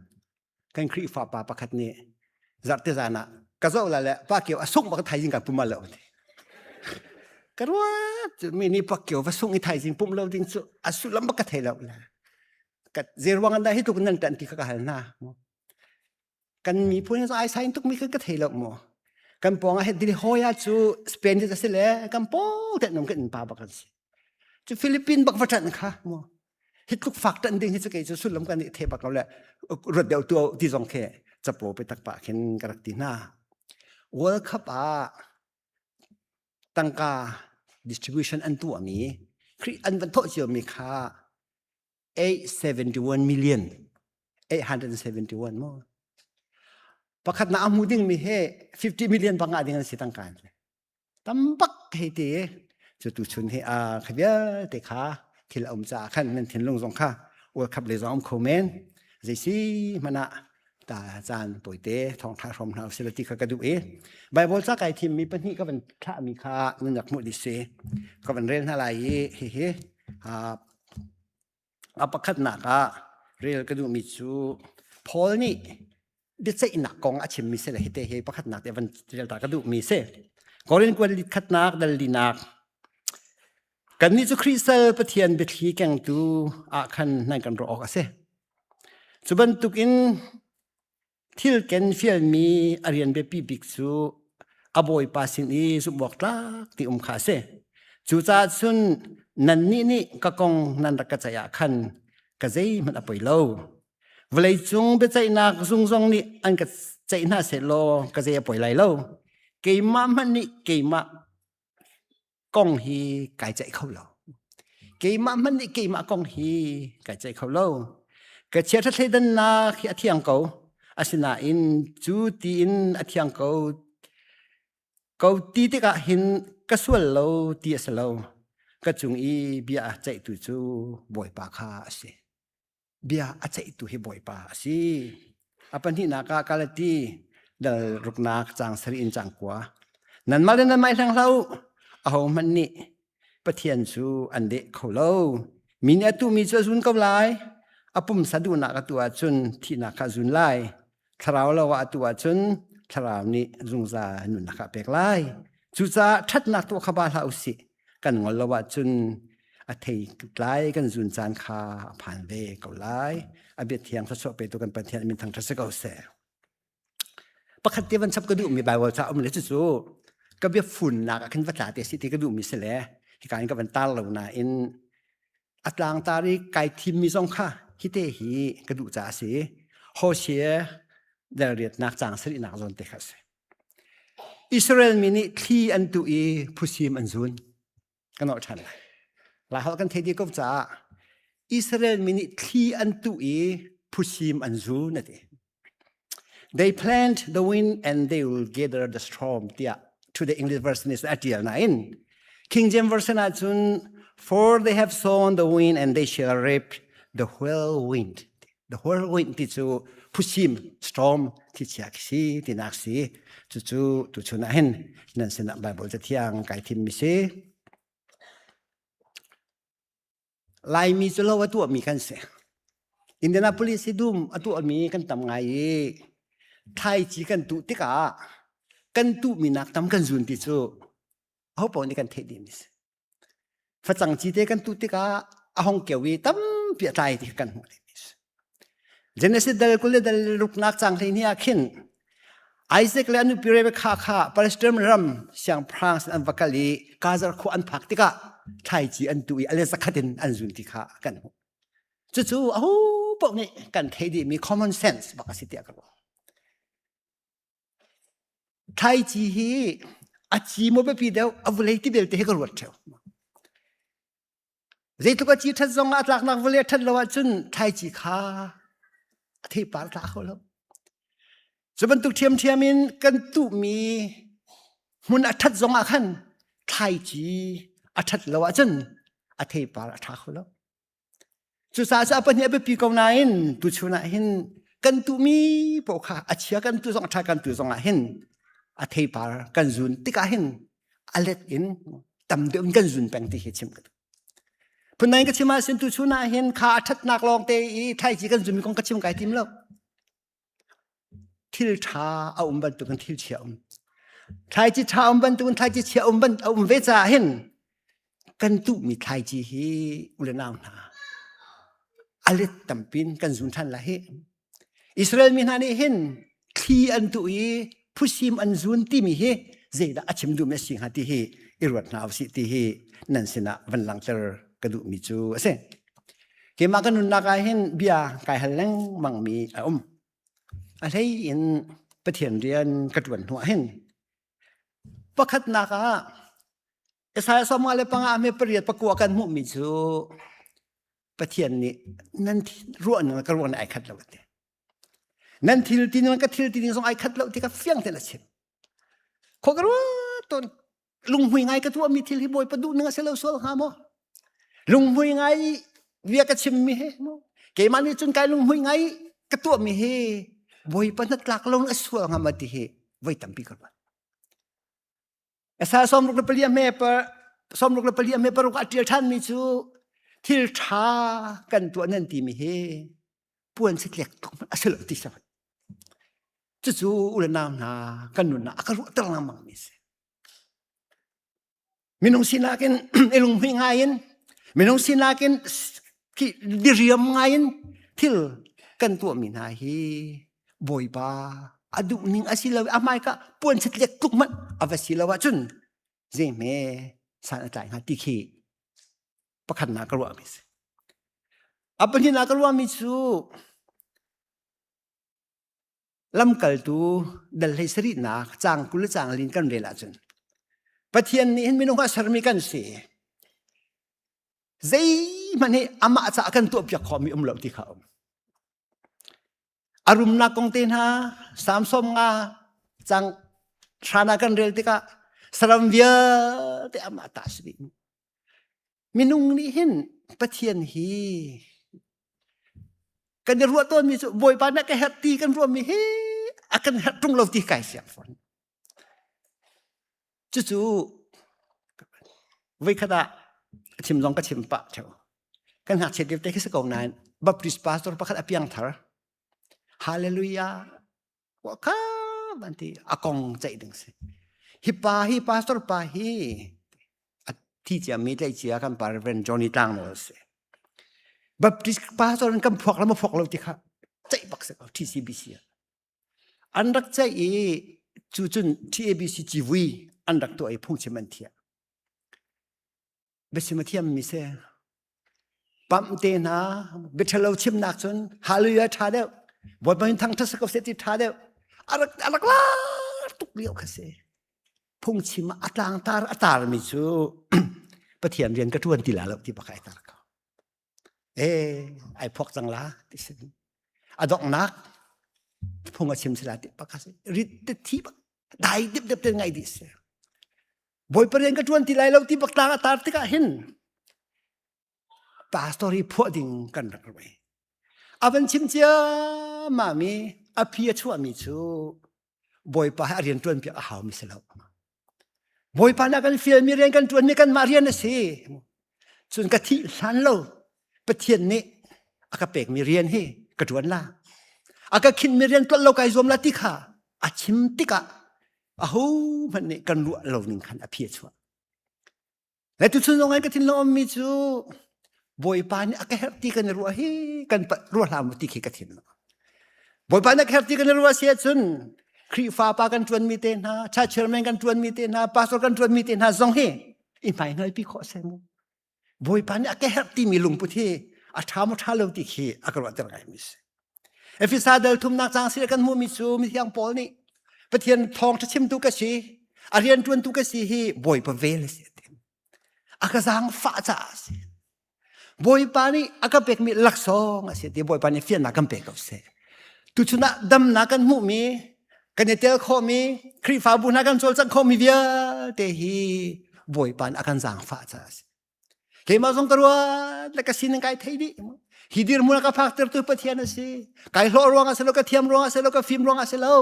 Kan kri fa pa pakhat ni zat te zana ka zo la le pa kiu asuk ma thai jing ka pum ma lo. Karwa mini pak kiu va sung i thai jing pum lo ding chu asu lam ka thai lo la. Kat zerwang anda hi tu kan tan ti ka hal na. Kan mi pun ai sain tuk mi ka thai lo mo. Kan pong he dil hoya chu Spain ti se le kan po te nom kan pa ba kan si. Chu Philippines bak vatan kha mo. Hitluk fak tan ding hi chu ke chu sulam kan ni the bak lo le rod deu tu ti jong khe chapo pe tak pa khen karak ti na. World Cup tangka distribution an tu ami kri an van tho chiu mi kha 871 million 871 mo. Pakhat na amu ding mi he 50 million banga ding an si tangkan. Tambak he ti chu tu chun he khabya te kha thil cha khan nan thin long zong kha World Cup le zong comment jeisi mana ta chan poite thong tha rom na silati kha ka du e Bible cha kai thim mi pani ka ban tha mi kha nak mu di se ka ban rel na lai he apakhat na ka rel ka du mi chu Paul ni de sei na kong a chim mi se la hite he pakhat na te ban rel ta ka du mi se Korin kwal lit khat nak dal dinak kan ni chu Kristal pathian bethi kang tu khan nan kan ro ok ase chuban tukin thil ken fial mi arian be pi big chu aboi pasin I su bok tla ti kha se chu cha chun nan ni ka kong nan ra ka chaya khan ka zei man apoi lo vlei chung be chai na zung zong ni an ka chai na se lo ka zei apoi lai lo keima man ni keima kong hi kai chai khau lo keima man ni keima kong hi kai chai khau lo ka che tha thai dan na khi athiang ko asina in chu ti in athiang ko ti te ka hin ka sual lo ti asalo ka chung I bia chai tu chu boy pa kha ase bia a chai tu hi boy pa ase apan hi na ka kalati dal ruknak chang sari in chang kwa nan malen nan mai thang lau aho man ni pathian chu ande kholo min atu mi chu zun kau lai apum sadu na ka tua chun thi na kha zun lai tharau la wa tua chun tharau ni zungza nun na kha pek lai chu cha that na to kha ba lau si kan ngol la wa chun a thei lai kan zun chan kha phan ve kau lai a be thiang sa so pe to kan pathian min thang thase kau se pakhat te van sap ka du mi Bible cha le chu ka be fun na ka khin va ta te si ti ka du mi se le hi kan ka van tal lo na in atlang tari kai thim mi song kha hi te hi ka du cha se ho she da riat nak chang sri nak zon te kha se Israel mini thi an tu I pusim an zun kan no chan la hal kan the di ko cha Israel mini thi an tu I pusim an zun na te They plant the wind and they will gather the storm. Yeah, to the English version is at 9. King James version atun for they have sown the wind and they shall reap the whirlwind. The whirlwind tichu pushim storm tichiaksi tinaksi tu chuna hen nan sena Bible ta thiang kai thim mi se lai mi chu lo atu mi kan se Indianapolis sidum atu mi kan tam ngai Thai chi kan tu tika กันตุมีนักตำกันจุนติจูเอาปอนี่กันเทดีมิสฝรั่งจีเตกันตุติกาอาหงเกวีตำเปียใจที่กันหัวเลยมิสเจเนซิสดัลกุเลดัลลุกนักจังเลยนี่อาขินไอเซกเลนุปิเรเบคาคาปาเลสเตมรัมเสียงพรางส์อันวักลีกาซาร์คูอันพักติกาไทยจีอันตุยอเลสักขัดินอันจุนติกากันจู่ๆเอาปอนี่กันเทดีมี common sense บักสิเตียกันไทยจีฮีอาจีโมเบปีเดียวอวเลติเบลเตะกันวัดเชียวเรื่องตุกจีทัดซงอาตลักนักวเลทัดละว่าจุนไทยจีข้าที่ปาร์ตาเขาแล้วสบันตุกเทียมมินกันตุมีมุนอาทัดซงอาขันไทยจีอาทัดละว่าจุนอาที่ปาร์ตาเขาแล้วจุดสาสะปัญญาเบปีกองนายนตุชุนาหินกันตุมีปกขาอาเชียกันตุซงอาทัดกันตุซงอาหินอาเทปาร์กันจุนติกาหินอเลตอินตำเดิมกันจุนแปลงที่เหตุชิมกันพนัยก็ชิมาสินตุชุนาหินขาทัดนักลองเตอีไทยจีกันจุนมีกองกระชิมไก่ทิมแล้วทิลชาเอาบันตุกันทิลเชียมไทยจีชาบันตุกันไทยจีเชียบันเอาเวจาหินกันตุมีไทยจีฮีอุลนาวนาอเลตตำปินกันจุนทันละเฮอิสราเอลมีนานี่หินที่อันตุอีผู้ชิมอันจุนที่มีเฮเจดาอาชิมดูเมสิงหาที่เฮอิรวดนาวสิที่เฮนั่นสินะวันหลังเตอร์กระดูมิจูเสเกมากันนุนนักเห็นเบียกายหันแรงมังมีอะไรอินประเทศเรียนกระดวนหัวเห็นประคัดนักเอสายสมัยเลปังอาเมปรียดประกวกันมุมิจูประเทศนี้นั่นรัวนึงกระรวนไอคัดแล้วเดนั่นทิลตินมันก็ทิลตินส่งไอคัดแล้วที่ก็เฟี้ยงแต่ละเช่นขอกระว่าต้นลุงหุยไงก็ตัวมีทิลที่บอยประดูเนื้อเสลวสวลหามอลุงหุยไงเวียก็ชิมมีเฮเกมันนี่จนกายลุงหุยไงก็ตัวมีเฮบอยปนัดหลักลงสวลหามาที่เฮไว้ตั้งปีกันว่าเอสาสมรุกเปลี่ยนเมเปอร์สมรุกเปลี่ยนเมเปอร์ก็อัดเดียท่านมีจูทิลชากันตัวนั่นที่มีเฮปวนสิเล็กตุกมันสลติสวัสจู่ๆอุลนาวนากันนุนนะก็รู้ตรังมังมิเสมินงสินากินเอลุงหิงไงน์มินงสินากินที่ดิเรียมไงน์ทิลกันตัวมินาฮีบอยบาอดุนิงอาศิลาวอาไมกะปวนสิเล็กตุกมันอวสิลาวจุนเจเมสานใจหาติคีประคันนากรัวมิเสอัปปะนินากรัวมิจูลำกัลตูดัลเลสรีนักจางกุลจางลินกันเรลาจุนปะเทียนนี้เห็นไม่น้องว่าสารมีกันเสียใจมันนี่อามาจะกันตัวเปียกขอมีเหลาที่เขาอารมณ์นักกงเตนฮะสามสมงาจางชานากันเรลที่กะสรมเวียที่อามาตาสบิมินุงนี่เห็นปะเทียนฮีกันจะรัวต้นมีบอยปานนักแฮตตีกันรัวมีเฮอากันตรงเราที่ไก่เสียงฝนจู่ๆวิคดาชิมลองก็ชิมปะเถอะกันหากเฉดเดียวแต่แค่สักคนนั้นบัพติสต์พาสตอร์ประคัดอภิยังทาร์ฮาเลลูยาว่าข้าบันทีอากงใจดึงสิฮิปาฮิพาสตอร์ปาฮิที่จะมีใจเชียกันปาร์เวนจอห์นนี่ตังโนสบัพติสต์พาสตอร์กันพวกเรามาพวกเราที่ข้าใจบักเสกที่ซีบีซีอันรักใจจุนที่เอบีซีจีวีอันรักตัวไอ้พงษ์เชมันเทียเบสมาเทียมมิเซปั๊มเตนะเบชเลวชิมนักจนฮาลูยาท่าเดียวบอยมันทั้งทัศกเสติท่าเดียวอันรักลาตุกเลี้ยวกันเสพงษ์ชิมอัตลางตามิจูประเทียนเรียนกระทวนตีละแล้วที่ปากไอ้ตาละเขาไอ้พวกจังละที่สิอดอกนักพงษ์ชิมสลัดที่ปากเสริดที่ปากได้ดิบเป็นไงดิเสบอยประเด็นกระทวนที่ไรเราที่ปักตาตาที่ก็เห็นปาสตอรีพวดดิ่งกันรักไว้อาเป็นชิมเจ้ามามีอาพีชัวมีชูบอยปาเรียนทวนเปียหาวมิสลาวบอยปานักกันฟิลมีเรียนกันทวนมีกันมาเรียนนะสิส่วนกะทิสันโลประเทศนี้อากาเปกมีเรียนให้กระทวนละอากาคินมีเรียนตัวเราไก่รวมละติค่ะอาชิมติกะ aho man ni kan ruwa lo ning khan apia chwa la tu chun ngai ka tin lo mi chu boy pa ni aka herti kan ruwa hi kan ruwa lam ti ki ka tin boy pa na herti kan ruwa sia chun kri fa pa kan tuan mi te na cha chairman kan tuan mi te na pastor kan tuan mi te na zong he in pai ngai pi kho se mu boy pa ni aka herti mi lung pu thi a tha mo tha lo ti ki aka ruwa ter ngai mi se efisa dal thum nak chang sir kan mu mi chu mi thiang pol ni pathian thong tha chim tu ka si arian tuan tu ka si hi boy pa ve le se tin aka sang fa cha si boy pa ni aka pek mi lak song ase ti boy pa ni fian na kan pek ka se tu chuna dam na kan mu mi kan tel kho mi kri fa bu na kan chol chang kho mi via te hi boy pa ni akan sang fa cha se ke ma song karwa la ka sin kai thei di hidir mu ka factor tu pathian ase kai lo ronga se lo ka thiam ronga se lo ka film ronga se lo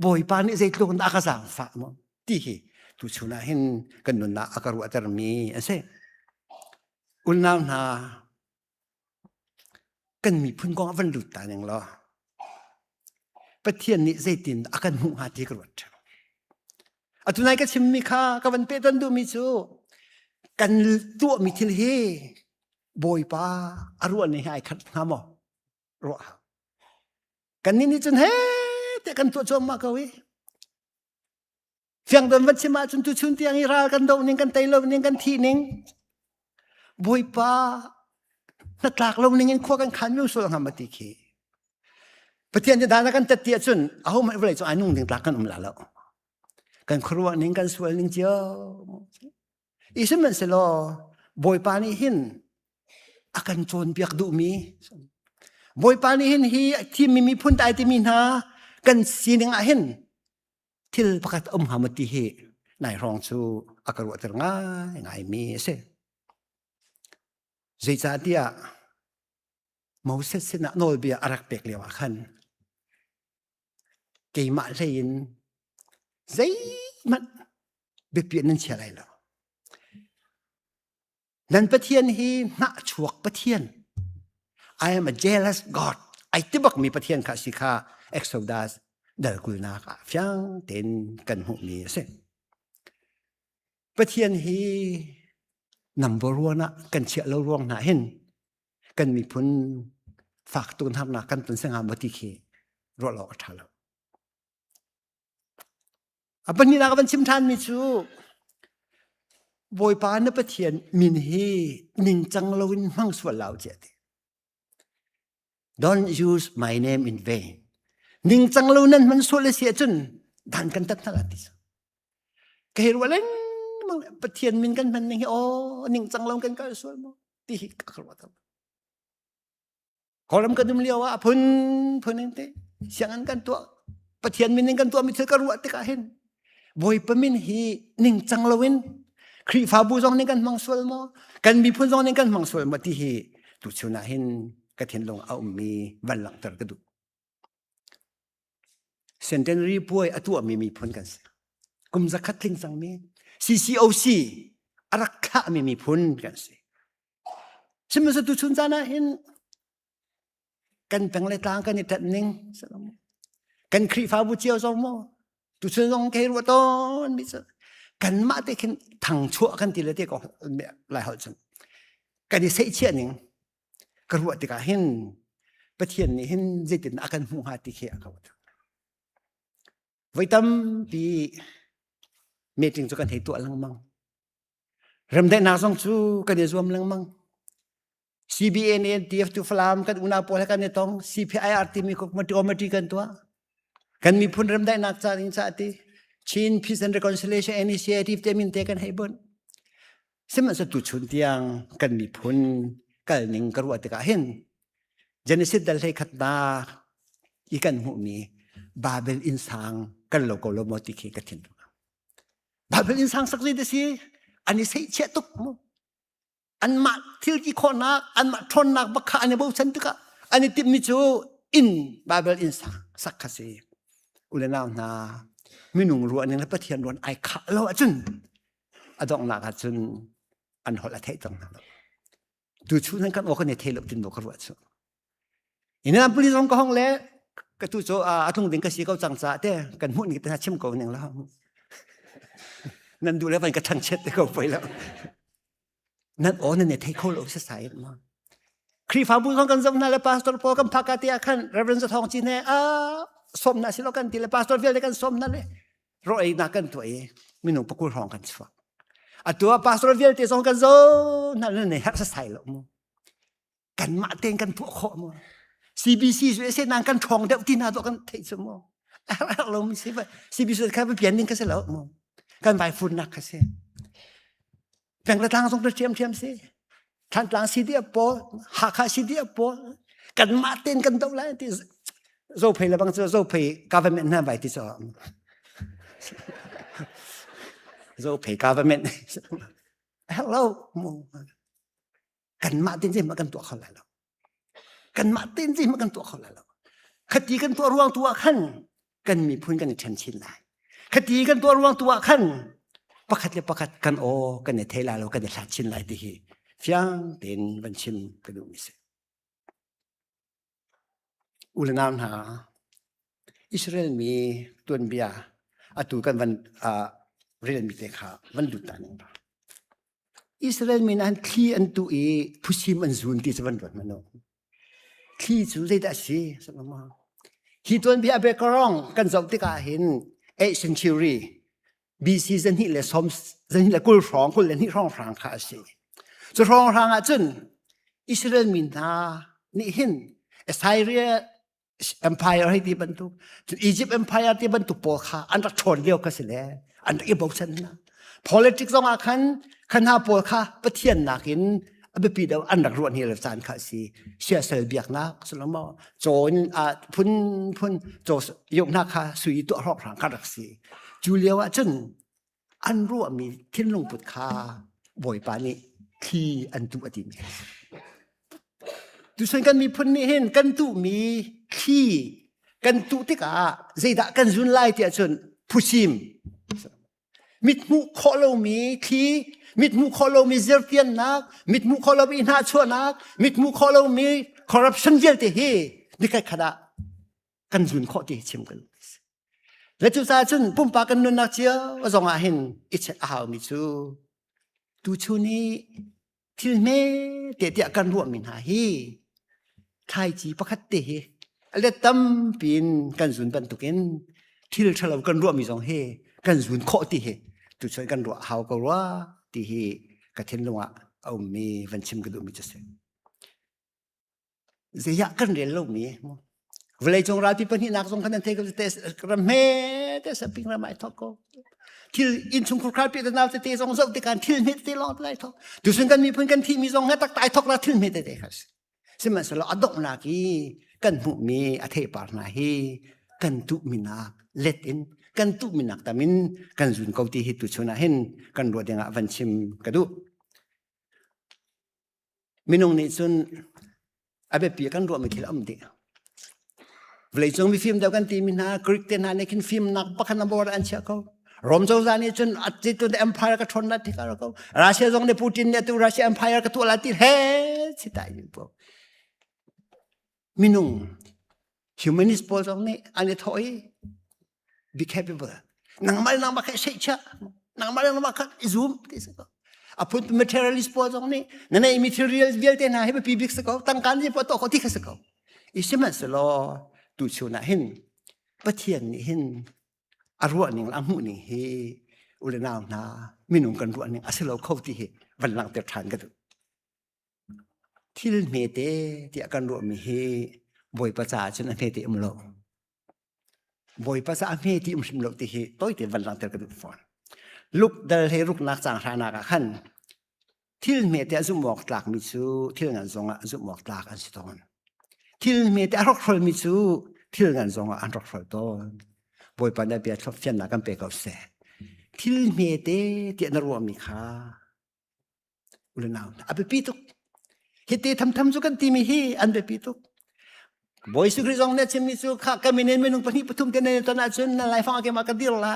boy pa ni zai tlung na ka sang fa mo ti hi tu chuna hin kan nun na akaru atar mi ase ulna na kan mi phun gong van lut ta nang lo pathian ni zai tin akan hu ha ti karwat atunai ka chim mi kha ka van pe ton du mi chu kan tu mi thil he boy pa aru ni hai khat ha mo ro kan ni chun he te kan tu chom ma ka wi fiang don wat chima chun tu chun tiang ira kan do ning kan tai lo ning kan thi ning boy pa na tlak lo ning in kho kan khan mi so ngam ti ki pathian ja dana kan tat tia chun a ho mai vlei chu anung ning tlak kan la lo kan khruwa ning kan sual ning chio isem se lo boy pa ni hin akan chon piak du mi boy pa ni hin hi thi mi phun tai ti mi na kan sining a hin til pakat hamati he nai rong chu akaru ter ngai mi se zai cha dia Moses sina nol bia arak pek lewa khan ke ma lein zai mat be pi nan chalai lo nan pathian hi na chuak pathian I am a jealous God ai tibak mi pathian kha sikha Exodus dal kulna ka fyang ten kan hu mi se pathian hi number 1 na kan chia lo ruang na hen kan mi phun fak tun ham na kan tun sanga mati khi ro lo thalo apani na kan chim than mi chu boy pa na pathian min hi ning chang lo in mang swa lao che don't use my name in vain ning chang lo nan man so le sia chun dan kan tat na ti ke ro leng pathian min kan man ning o ning chang lo kan ka so mo ti ka ro ta kolam kan dum liawa phun ning te siangan kan to pathian min ning kan to mi thil ka ro ti ka hen boy pa min hi ning chang lo in kri fa bu jong ning kan mang sol mo kan mi phun jong ning kan mang sol ma ti hi tu chuna hin ka thin long au mi van lang tar ka du centenary boy atu mi phun kan kum zakhat thing sang mi CCOC arak kha mi phun kan se sim sa tu chun jana hin kan peng le tang kan ni tat ning kan kri fa bu chiao jong mo tu chun jong ke ro ton mi sa kan ma te khen thang chua kan ti le te ko lai hol chun kan ni sei chia ning ka ru ti ka hin pathian ni hin jitin akan hu ha ti khe ka vai tam pi meeting chu kan thei tu lang mang ram dai na song chu kan ni zoom lang mang CBN TF tu flam kan una pol kan ni tong CPIRT mi ko committee kan tua kan mi phun ram dai nak cha ring cha ti Chin Peace and Reconciliation Initiative temin te kan haibon sim sa tu chun tiang kan mi phun kal ning karu atika hin Genesis dal thei khat na i kan hu mi Babel insang kan lo ko lo mo ti ki ka thin Babel insang sak ji de si ani sei che tuk mo an ma thil ki khona an ma thon nak ba kha ani bo chan tu ka ani tip mi chu in Babel insang sak kha si ulena na minung ruan ning la pathian ruan ai kha lo achun adong na ka chun an hol a thei tang na du chu nan kan o kan ne thei lo tin do ka ru chu ina puli song ka hong le ka tu cho atung ding ka si ko chang cha te kan mu ni ta chim ko ning la นั่นดูแล้วมันกระทั่งเช็ดเข้าไปแล้วนั่นนั่นเนี่ย take hold of society มาครีฟ้าบุญของกันสมนาและปาสตอร์พอกันพักติอาคันเรเวนซ์ทองจีเน่สมนาสิโลกันทีและปาสตอร์เวลกันสมนั่นเลยรอยนักกันตัวมีหนุ่มปกุลห้องกันสวกตัวปาสตอร์เวลที่สองกันโซนั่นเนี่ยฮักสไตล์ละมั้งกันมาเต็งกันตัวข้อมั้ง CBC สุดเส้นนางกันทองเดียวที่น่าตัวกันเทสมั้งเราไม่ใช่ว่า CBC แค่ไปเปลี่ยนนึงก็เสร็จแล้วมั้งกันไปฝุ่นนักก็เสียแบ่งกระทางส่งเทียมสิท่านหลังซีเดียปอหักซีเดียปอกันมาเต้นกันตัวไรที่โซเพย์แล้วบางโซเพย์ government น่าไปที่สองโซเพย์ government แล้วกันมาเต้นสิมากันตัวเขาแล้วกันมาเต้นสิมากันตัวเขาแล้วคดีกันตัวรวงตัวขั้นกันมีพูนกันชันชินได้คดีกันตัวรวงตัวขั้นประคัดเลยประคัดกันกันเนี่ยเทลาเรากันเนี่ยชันชินได้ที่ฟียงเป็นวันชิมกระดูกมิเสอุลนามหาอิสราเอลมีตัวเบียตูกันวันเรียนมิเตขาวันดุตันอิสราเอลมีนั้นที่อันตัวผู้ชิมอันซุนที่สวรรค์มันโนที่สุดได้ดัชชีสมมาฮิตัวเบียเบกรองกันสอบที่กาเห็น8 century BC จันที่เลยสมจันที่เลยกุลร้องกุลเลยที่ร้องฟังข้าสิจะร้องทางอาจารย์อิสราเอลมินนานี่เห็นไซเรีย empire ให้ที่บรรทุกอียิปต์ empire ที่บรรทุกปอคาอันรักชนเลี้ยวก็สิแล้วอันรักอีบอกฉันนะ politics ต้องอาคันขันหาปอคาประเทศนักเห็นอเบปีเดาอันรักรวนเฮลซานข้าสิเสียเสลเบียกนักสลมโจนพุ่นโจยกนักข้าสุยตัวรอกทางข้ารักสิจูเลียวอาจารย์อันรู้มีทิ้งลงปุดคาบ่อยปานี้ที่อันตุอดีมีดูส่วนกันมีพนนี่เห็นกันตุมีที่กันตุที่กาใจดักกันจุนไล่ที่อาจารย์ผู้ชิมมิดมุขโลมีที่มิดมุขโลมีเซอร์เทียนนักมิดมุขโลมีนาชัวนักมิดมุขโลมีคอร์รัปชันเยอะที่เฮนี่แค่ขนาดกันจุนข้อที่ชิมกันและจุดสาจุนปุ่มปากันนุนนักเชียวว่าส่งอาเห็นอิจฉามิจูดูชูนี้ที่เมเดียกันรวมมินหาฮีไทยจีประคัตเตะอะไรตั้มปีนกันสุนปันตุกินที่เราเรากันรวมมีสองเฮกันสุนโคติเฮตุช่วยกันรวมหาวก็ว่าที่เฮกระเทนลงอ่ะเอามีวันชิมกันดูมิจะเสเสียกันเรียนโลกนี้เวลาจงราที่ปนินักทรงคะแนนเทกเตสกระเมเตสปิงระไมทอกที่อินชุงครูคราปีตนาวเตทรงสอบติการที่เมตติลอดไล่ทอกดูซึ่งกันมีเพื่อนกันที่มีทรงให้ตักตายทอกละที่เมตติเดคัสซึ่งมันสละอดอกนากีกันหุมีอเทปาร์นาฮีกันตุมินักเล็ดอินกันตุมินักตามินกันจุนเขาที่ฮิตุชนะเห็นกันรัวเดงวันชิมกระดูมินงนี่จุนอาเบปีกันรัวไม่คิดดีเวลาจงมีฟิล์มเดียวกันที่มินากริกเตนาในคินฟิล์มนักปักนับวอร์อันเชียเขารอมโจซานี่จนอัดจิตตัวเอ็มพายร์ก็ชนนัดที่เขารัสเซียจงในปูตินเนี่ยตัวรัสเซียเอ็มพายร์ก็ตัวละที่เฮ้สิตายอยู่พวกมินุงฮิวแมนิสต์พอจงนี่อันนี้ถอย be capable นังมาแค่เสียชะนังมาแค่ซูมที่สุดอาพูด materialist พอจงนี่นั่นไอ้ materialist เวลเตน่าให้ไปปีบิกสกอตั้งการที่พอโตเขาที่เขาสกออีสิมันสโลดูชนะเห็นปะเทียนนี่เห็นอารมณ์หนึ่งละมุนี่เฮอุลนามนามินุงกันรวหนึ่งอาศัยเราเข้าที่เฮวันหลังเติร์ทานกันดูที่เมเตที่กันรวมีเฮบอยภาษาชนเมเตอมโลบอยภาษาเมเตอมโลที่เฮตัวที่วันหลังเติร์กันดูฟอนลูกเดลเฮรุกนักสังหารนักขันที่เมเตอจุมบอกหลักมิซูที่งานทรงจุมบอกหลักอันสิตอนที่เมเตอรกฟอลมิซูที่งานทรงอันรกฟอลตอนบอยปันได้เบียดชอบเฟียนนักกันเปกับเสที่เมเตที่นรวมีค่าอุลนาวอับปีตุกเฮติทำสุกันที่มีฮีอันเบปีตุกบอยสุกริจงเนี่ยจะมีสุขกามินเนนเมนุปนิปทุมเตเนตนาจุนนั่นไลฟังอาเกมากันดีไล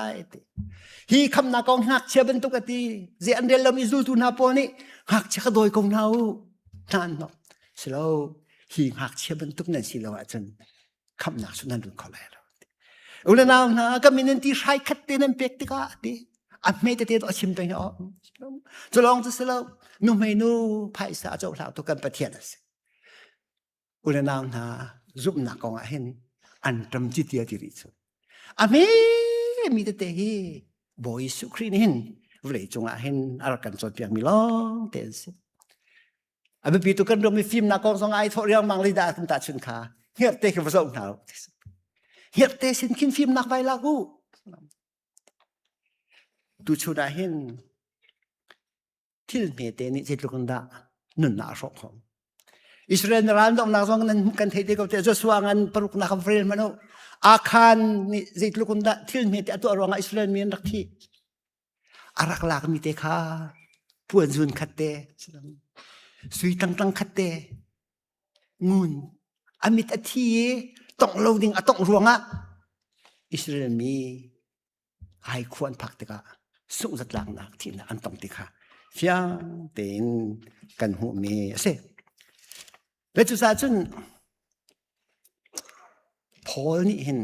ฮีคำนักองหักเชื่อเป็นตุกตีเจอันเดลมิซูตุนาปอนี่หักเชื่อโดยกงนานั่นเนาะสิเราฮีหักเชื่อเป็นตุกนั่นสิเราอาจารย์คำนักสุนันดุขอเลยอุลนาวนะก็มีนันที่ใช้ขัดเตนันเปกติกาติ ไม่แต่เดียวชิมตัวเนาะจะลองจะเสลนุ่มเมนูภายสาเจ้าหลักตัวกันประเทศอุณนามนารูปนักของเห็นอันตรมจิตยาที่ริสุไม่มีแต่เฮีบอยสุครีนเห็นเวลจงเห็นอะไรกันจนเพียงมีล้องเตนสิไม่ปีตุกันรวมมีฟิล์มนักของสองไอ้ทอเรียงมังลิดาตั้งแต่ชุนขาเฮียเตะกับผสมหนาวเฮียเตะสินกินฟิล์มนักไวลากูดูชุดเห็นที่เมเตนี่จิตลุกันดาหนุนนาสองของอิสราเอลร้านต้องนักสองนั้นกันเทติกับเตจะสว่างกันปรุกนักฟรีมันเอาอาคารนี่จิตลุกันดาที่เมเตตัวรองอิสราเอลมีนักที่อารักลากมีเตค่าปวนซุนขัดเตสุยตั้งขัดเตงูนอามิตอทีต้องโลดิ้งต้องรวงอิสราเอลมีไอควรพักเตกะสุขจัดหลังนักที่นั่นอันต้องติค่ะเฟียงเต็นกันหูเมเสและจุดสาจุนพอลนี่เห็น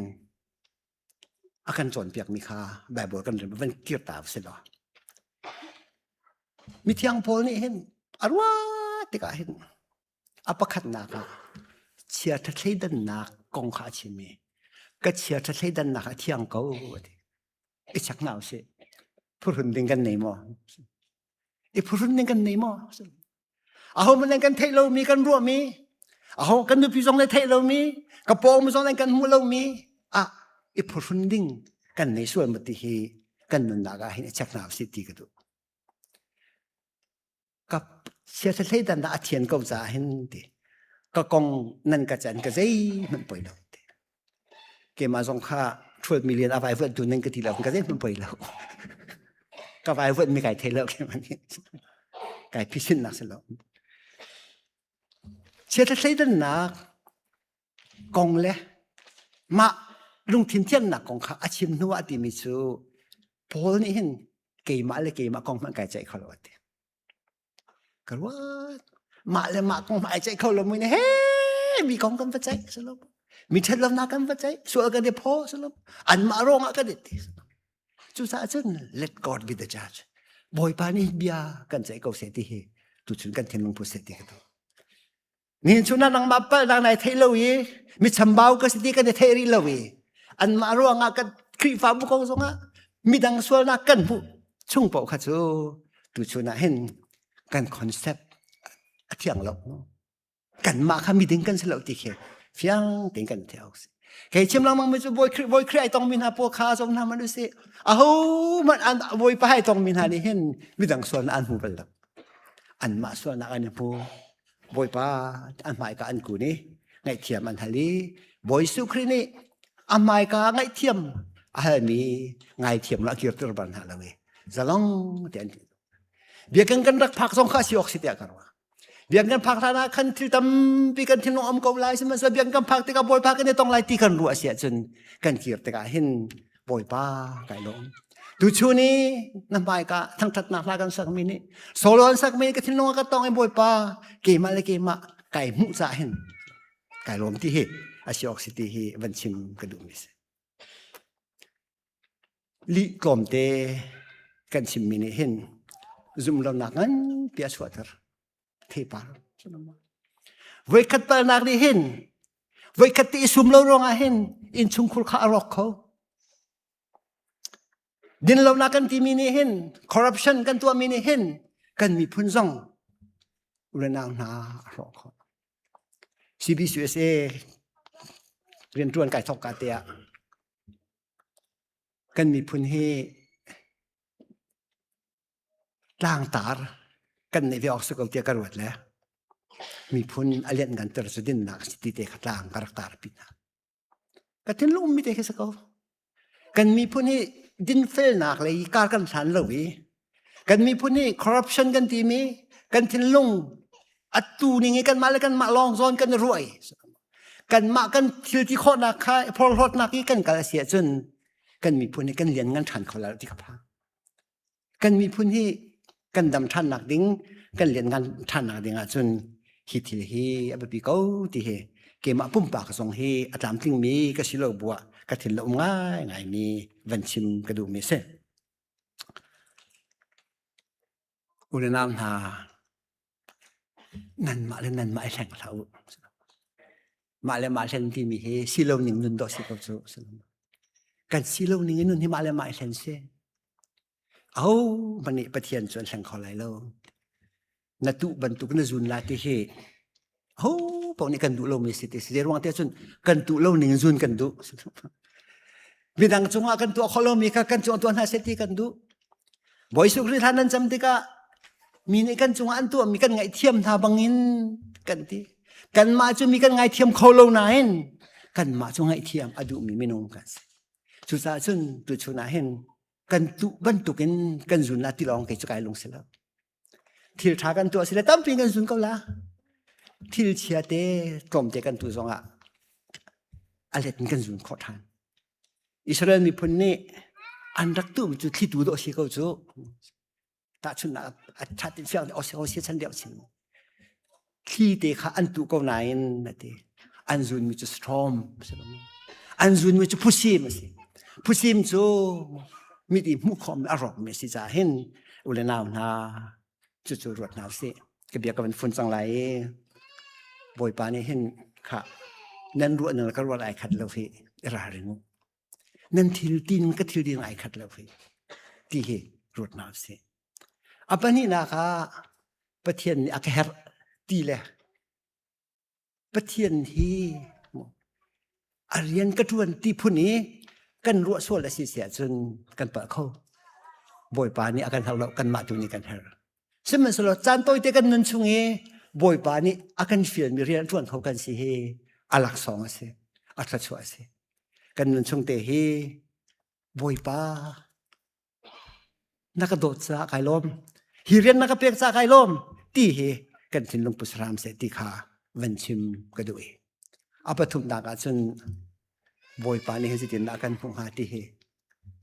อาการจนเปียกมีค่าแบบบทกันเรื่องมันเกี่ยวตาเสียแล้วมีเที่ยงพอลนี่เห็นอารวาติกาเห็นอปขัดนักเชียร์ทัดใช้ดันนักกองขาชิมีก็เชียร์ทัดใช้ดันนักเที่ยงเก่าไอ้ชักหนาวเสียพูดถึงกันไหนมั้งไอ้พูดถึงกันไหนมั้งเอามันกันเทเรามีกันรัวมีเอากันดูพี่สองในเทเรามีกระโปรงมันสองในกันหัวเรามีไอ้พูดถึงกันในส่วนมันที่กันนั่นนักไอ้ชักหนาวเสียทีกันดูกับเชื่อใช้ดันนักเทียนก็จะเห็นดีก็กองนั่นกระจันกระใจมันปล่อยเราเกี่ยมาสองข้า12 million เอาไปเพื่อนตัวนึงก็ทีแล้วมันก็เล่นมันไปแล้วก็ไปเพื่อนมีไก่เทเลอร์แค่มันนี่ไก่พิชิตนักสลบเชื่อใช้ดันนักกองเลยมาลุงทิ้งเทียนนักกองข้าอาชิมนัวติมิซูพอลนี่เห็นเกี่ยมาเลยเกี่ยมากองมันไก่ใจเขาเลยก็ว่ามาเลยมากองมันไก่ใจเขาเลยมึงเนี่ยเฮ้มีกองกันปัจจัยสลบมีเทลนากันปัจจัยส่วนกันเดียพอสลบอันมาร้องกันเด็ดจุดสาจัน let God be the judge บอยปานี่เบียกันใจเขาเสียทีเหตุจุดกันเทนลงผู้เสียทีกันตัวนี่ชุนันนังมาเปิดนังในเทลวีมีชมบ่าวก็เสียทีกันในเทริลวีอันมาร้องกันครีฟ้าบุกองสงะมีดังส่วนนักกันผู้ชุ่งเป่าขัดจูจุดชุนันเห็นกันคอนเซปต์เที่ยงหลอกกันมาค่ะมีดึงกันสลบทีเหตุเฟียงติงกันเที่ยวแค่ชิมลองมันไม่จะบอยครีไอต้องมีหาพวกข้าสมทำมันดูสิมันอันบอยไปให้ต้องมีหานี่เห็นมีดังส่วนอันหูเป็นหลักอันมาส่วนอันนี้พวกบอยป้าอันหมายกับอันกูนี่ไงเทียมอันทะเลบอยสุครีนี่อันหมายกับไงเทียมอันนี้ไงเทียมละเกียรติรบันหาละเว้ยจะลองเดี๋ยวเบียกันรักพักสองข้าสิออกสิเดียกันวะเบียงกันพักธนาคันที่ทำปีกันที่น้องอมกบไล่ใช่ไหมเบียงกันพักที่กับบอยพักกันเนี่ยต้องไล่ตีกันรัวเสียจนกันเกียรติกันเห็นบอยป้าไก่ลงดูชูนี้น้ำใบกะทั้งทัดนักลากันสักมินิโซโลนสักมินิกันที่น้องก็ต้องไอ้บอยป้าเกี่ยมาเลยเกี่ยมาไก่มุจ่าเห็นไก่ลมที่เฮอาชีออกสิที่เฮวันชิมกระดูมิสลิกลมเตกันชิมมินิเห็นซุ่มเราหนักนั้นเปียสวัตรเทปาเวกัตปานักนี่เห็นเวกัตติสุมเราร้องเห็นอินชุงคุลข้ารอกเขาดินเรานักกันที่มีนี่เห็นคอร์รัปชันกันตัวมีนี่เห็นกันมีพุ่นซ่องเรื่องนารอกเขา CBCSA เรียนตรวนไก่ทอกกาเตียกันมีพุ่นเฮล่างตาร์กันในวิออกสกุลเตียกรวดแล้วมีพุ่นอเลียนกันตรสุดินนักสติเตะขัดล่างกระตาร์ปินะกันทิ้งลุมมิเตะสกุลกันมีพุ่นที่ดินเฟลนักเลยการกันสันเลวีกันมีพุ่นที่คอร์รัปชันกันทีมีกันทิ้งลุงอัตูนี่ไงกันมาแล้วกันมาลองซ้อนกันรวยกันมากันทิลที่ข้อนักใครพอรถนักนี้กันกันเสียจนกันมีพุ่นที่กันเรียนงานทันเขาแล้วที่กับพากันมีพุ่นที่กันดำทันหนักดิ้งกันเรียนงานทันหนักดิ้งจนฮิตที่เฮอบีเก้าที่เฮเกี่ยมาปุ่มปากส่งเฮอาจารย์ทิ้งมีก็สิโลบัวก็ถึงลงง่ายมีวันชิมกระดูกมีเส้น อุลนามนานันมาและนันมาแข่งเรามาและมาแข่งที่มีเฮสิโลนิงนุนดอสิกับจูกันสิโลนิงนุนที่มาและมาแข่งเสเอามันนี่ประเทียนส่วนแข่งขอไหลเรานัตุบรรทุกนจุนลาติเฮโอ้พวกนี้กันดูเราไม่สิทธิ์เสียรวงเทียนส่วนกันดูเราหนึ่งจุนกันดูวิดังจงอากันตัวขอเรามีกันจงตัวน่าเสียที่กันดูบ่อยสุขที่ท่านนั้นจำติกะมีในกันจงอันตัวมีกันไงเทียมทาบังอินกันที่กันมาจนมีกันไงเทียมเขาเราไหนกันมาจงไงเทียมอดุมีไม่นงกันสุดท้ายจนตัวชนะเห็นกันตุบรรทุกกันจุนลาที่ลองเกิดกายลงเสียแล้วที่ทากันตัวเสียตั้มปีกันจุนก็ละที่เชียเตตรมเจกันตัวสองอะไรกันจุนขอทานอิสราเอลมีพนนี่อันรักตัวมันจุดที่ดูดอสิเขาจูตาชุนนะชาติเสียงอเสียฉันเดียวชิมที่เด็กอันตุกเอาไหนนั่นเองอันจุนมีจุดสตรอมอันจุนมีจุดพุชิมสิพุชิมจูมีที่มุขคอมอารมณ์ไม่สิจ่าเห็นอุลนาวนาจุดรวดนาวสิก็เบียกับมันฝุ่นจังไรบ่อยปานี่เห็นค่ะนั่นรวดนั่นก็รวดไอขัดเราพี่ราริงนั่นทิลดินก็ทิลดินไอขัดเราพี่ที่เหรวดนาวสิอัปนี้นะคะประเทศนี้อาแค่ตีแหละประเทศที่อาเรียนกระทวนที่ผู้นี้กันรัวส่วนและสิเสียจนกันเปิดเข้าบ่อยปานี้อาการทะเลาะกันมาตรงนี้กันเถอะซึ่งมันสลดจานโตยเตกันนั่นชงเอบ่อยปานี้อาการเฟียนมีเรียนทวนเขากันสิเฮอาลักสองสิอัตชัวสิกันนั่นชงเตเฮบ่อยปานักโดดสะไกลมฮิเรียนนักเปียกสะไกลมตีเฮกันถึงลงปุสรามเสติขาวันชิมกระดูอาปทุมนากาจนบ่อยปานี้เฮสิตินนากันพงหาตีเฮ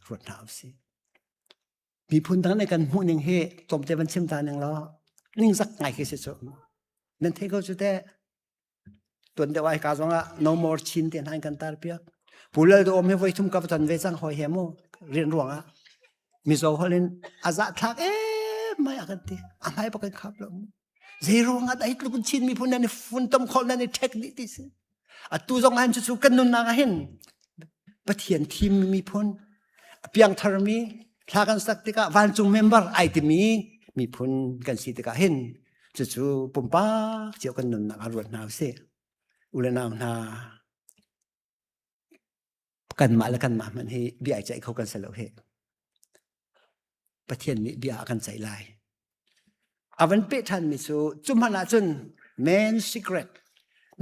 รวดหนาวสิมีพุนทั้งในกันหูหนึ่งเฮตมเจวันชิมตาหนึ่งล้อนิ่งสักไงคือสิจบนั่นเทก็จะได้ตัวเดียวไอ้กาจงละ no more ชินเตียนให้กันตาเปียกผู้เล่นตัวอมให้ไว้ทุ่มกับตันเวซังหอยเฮโมเรียนรวงอ่ะมีโซ่เขาเล่นอาซาทักไม่อากันตีอะไรปกันขับลงเซโรงอ่ะไอ้ลูกชินมีพุนนั่นฝุ่นต้มคนนั่นเทคนิคที่สิอ่ะตู้จงหันจุดกันนุนนางเห็นประเทียนทีมมีพุนเปียงทารมีทากันสักติกาวันจุงเมมเบอร์ไอติมีพุนกันสิติกาเห็นจู่ๆปุ่มป้าเจียวกันนุนนางรวดนาวเสอุลนาวนากันมาแล้วกันมามันให้เบียใจเขากันเสลวเหประเทศนี้เบียกันใจลายอาวันเปทันมิสูจุมพนาจุนแมนซิกเรต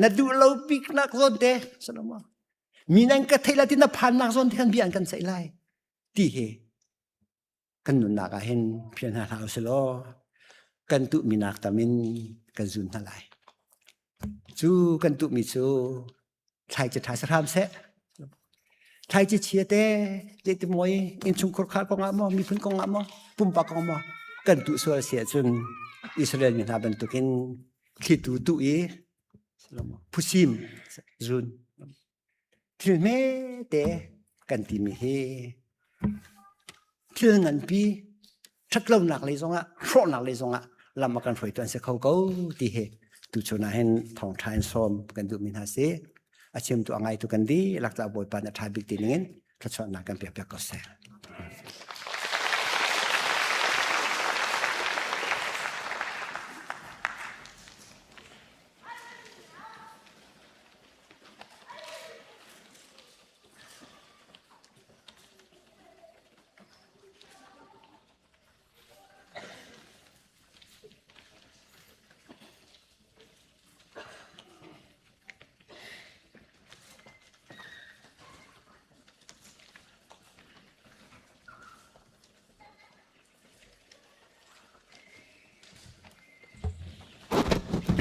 นัดดูเราปิกนักโซนเดสลามมีนังกะเทลาตินพันนักโซนที่กันเบียกันใจลายที่เหกันนุนนักเห็นเพียงหาเอาเสลอกันตุมีนักตามินกันจุนทลายจูกันตุมิสูไทยจะถ่ายสถานเสไทยจะเชียเตเจติมวยอินชุมครคาร์กองามมีพื้นกองามปุ่มปากกองมากันตุส่วนเสียจนอิสราเอลมีนาบันตุกินคิดตุเอผู้ซิมจุนที่เมเตกันติมีเฮที่เงินปีชักเล่าหนักเลยสงะโคหนักเลยสงะลำมากันฝอยตัวเสียเขาก็ตีเฮตุชนาเห็นทองไทยซ้อมกันตุมินาเซอาเชื่อมตัวไงตุกันดีหลักจากบอยปานทายบิกตีนึงถ้าชอบนักกันเปียกก็เสีย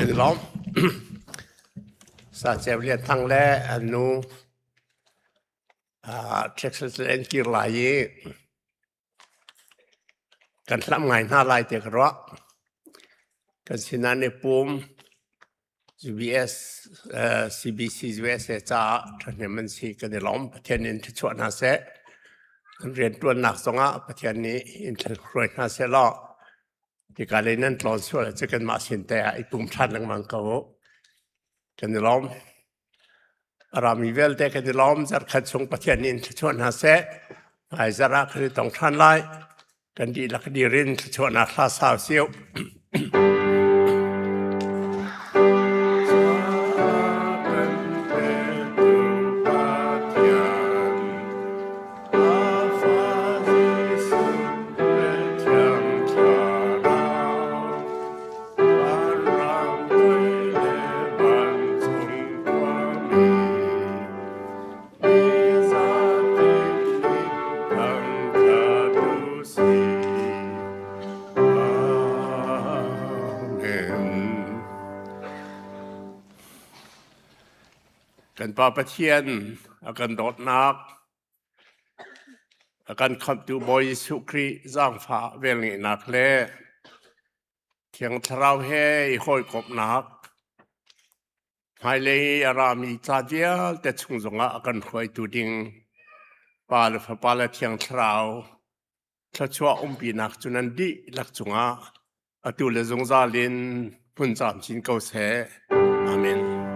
เป็นล้อมสาเจเรียนทั้งแลอนุเท็กซัสเอ็นกิร์ไลกันทำงานหน้าลายเตกระกันสินาในปุ่ม UBS CBC US จ้าท่านมันสิกันในล้อมประเทศนี้ที่ชวนหาเสกันเรียนตัวหนักสงะประเทศนี้อินเทอร์เน็ตหาเสล้อ ที่การเล่นนั้นตอนส่วนจะกันมาสินแต่ไอ้ปุ่มชันลังมังเขากันล้อมรามีเวลแต่กันล้อมจะขัดส่งประเทศนี้ชวนหาเสไอ้จะรักคือต้องทันไล่กันดีลักดีรินชวนอาคาสาวเสียว กันปาประเทียนอากันโดดนักอากันคำตูบอยสุครีจ้างฟ้าเวลนี้นักเล่เทียงทราวเฮคอยกบนักภายเลยอารามีจาเดียลแต่ชุงจงอากันคอยตูดิงปาลฟ้าปาลเทียงทราวถ้าชัวปีนักจุนันดีลักจงอาตูเลจงซาลินพุ่นจามชินเกาเสอาเมน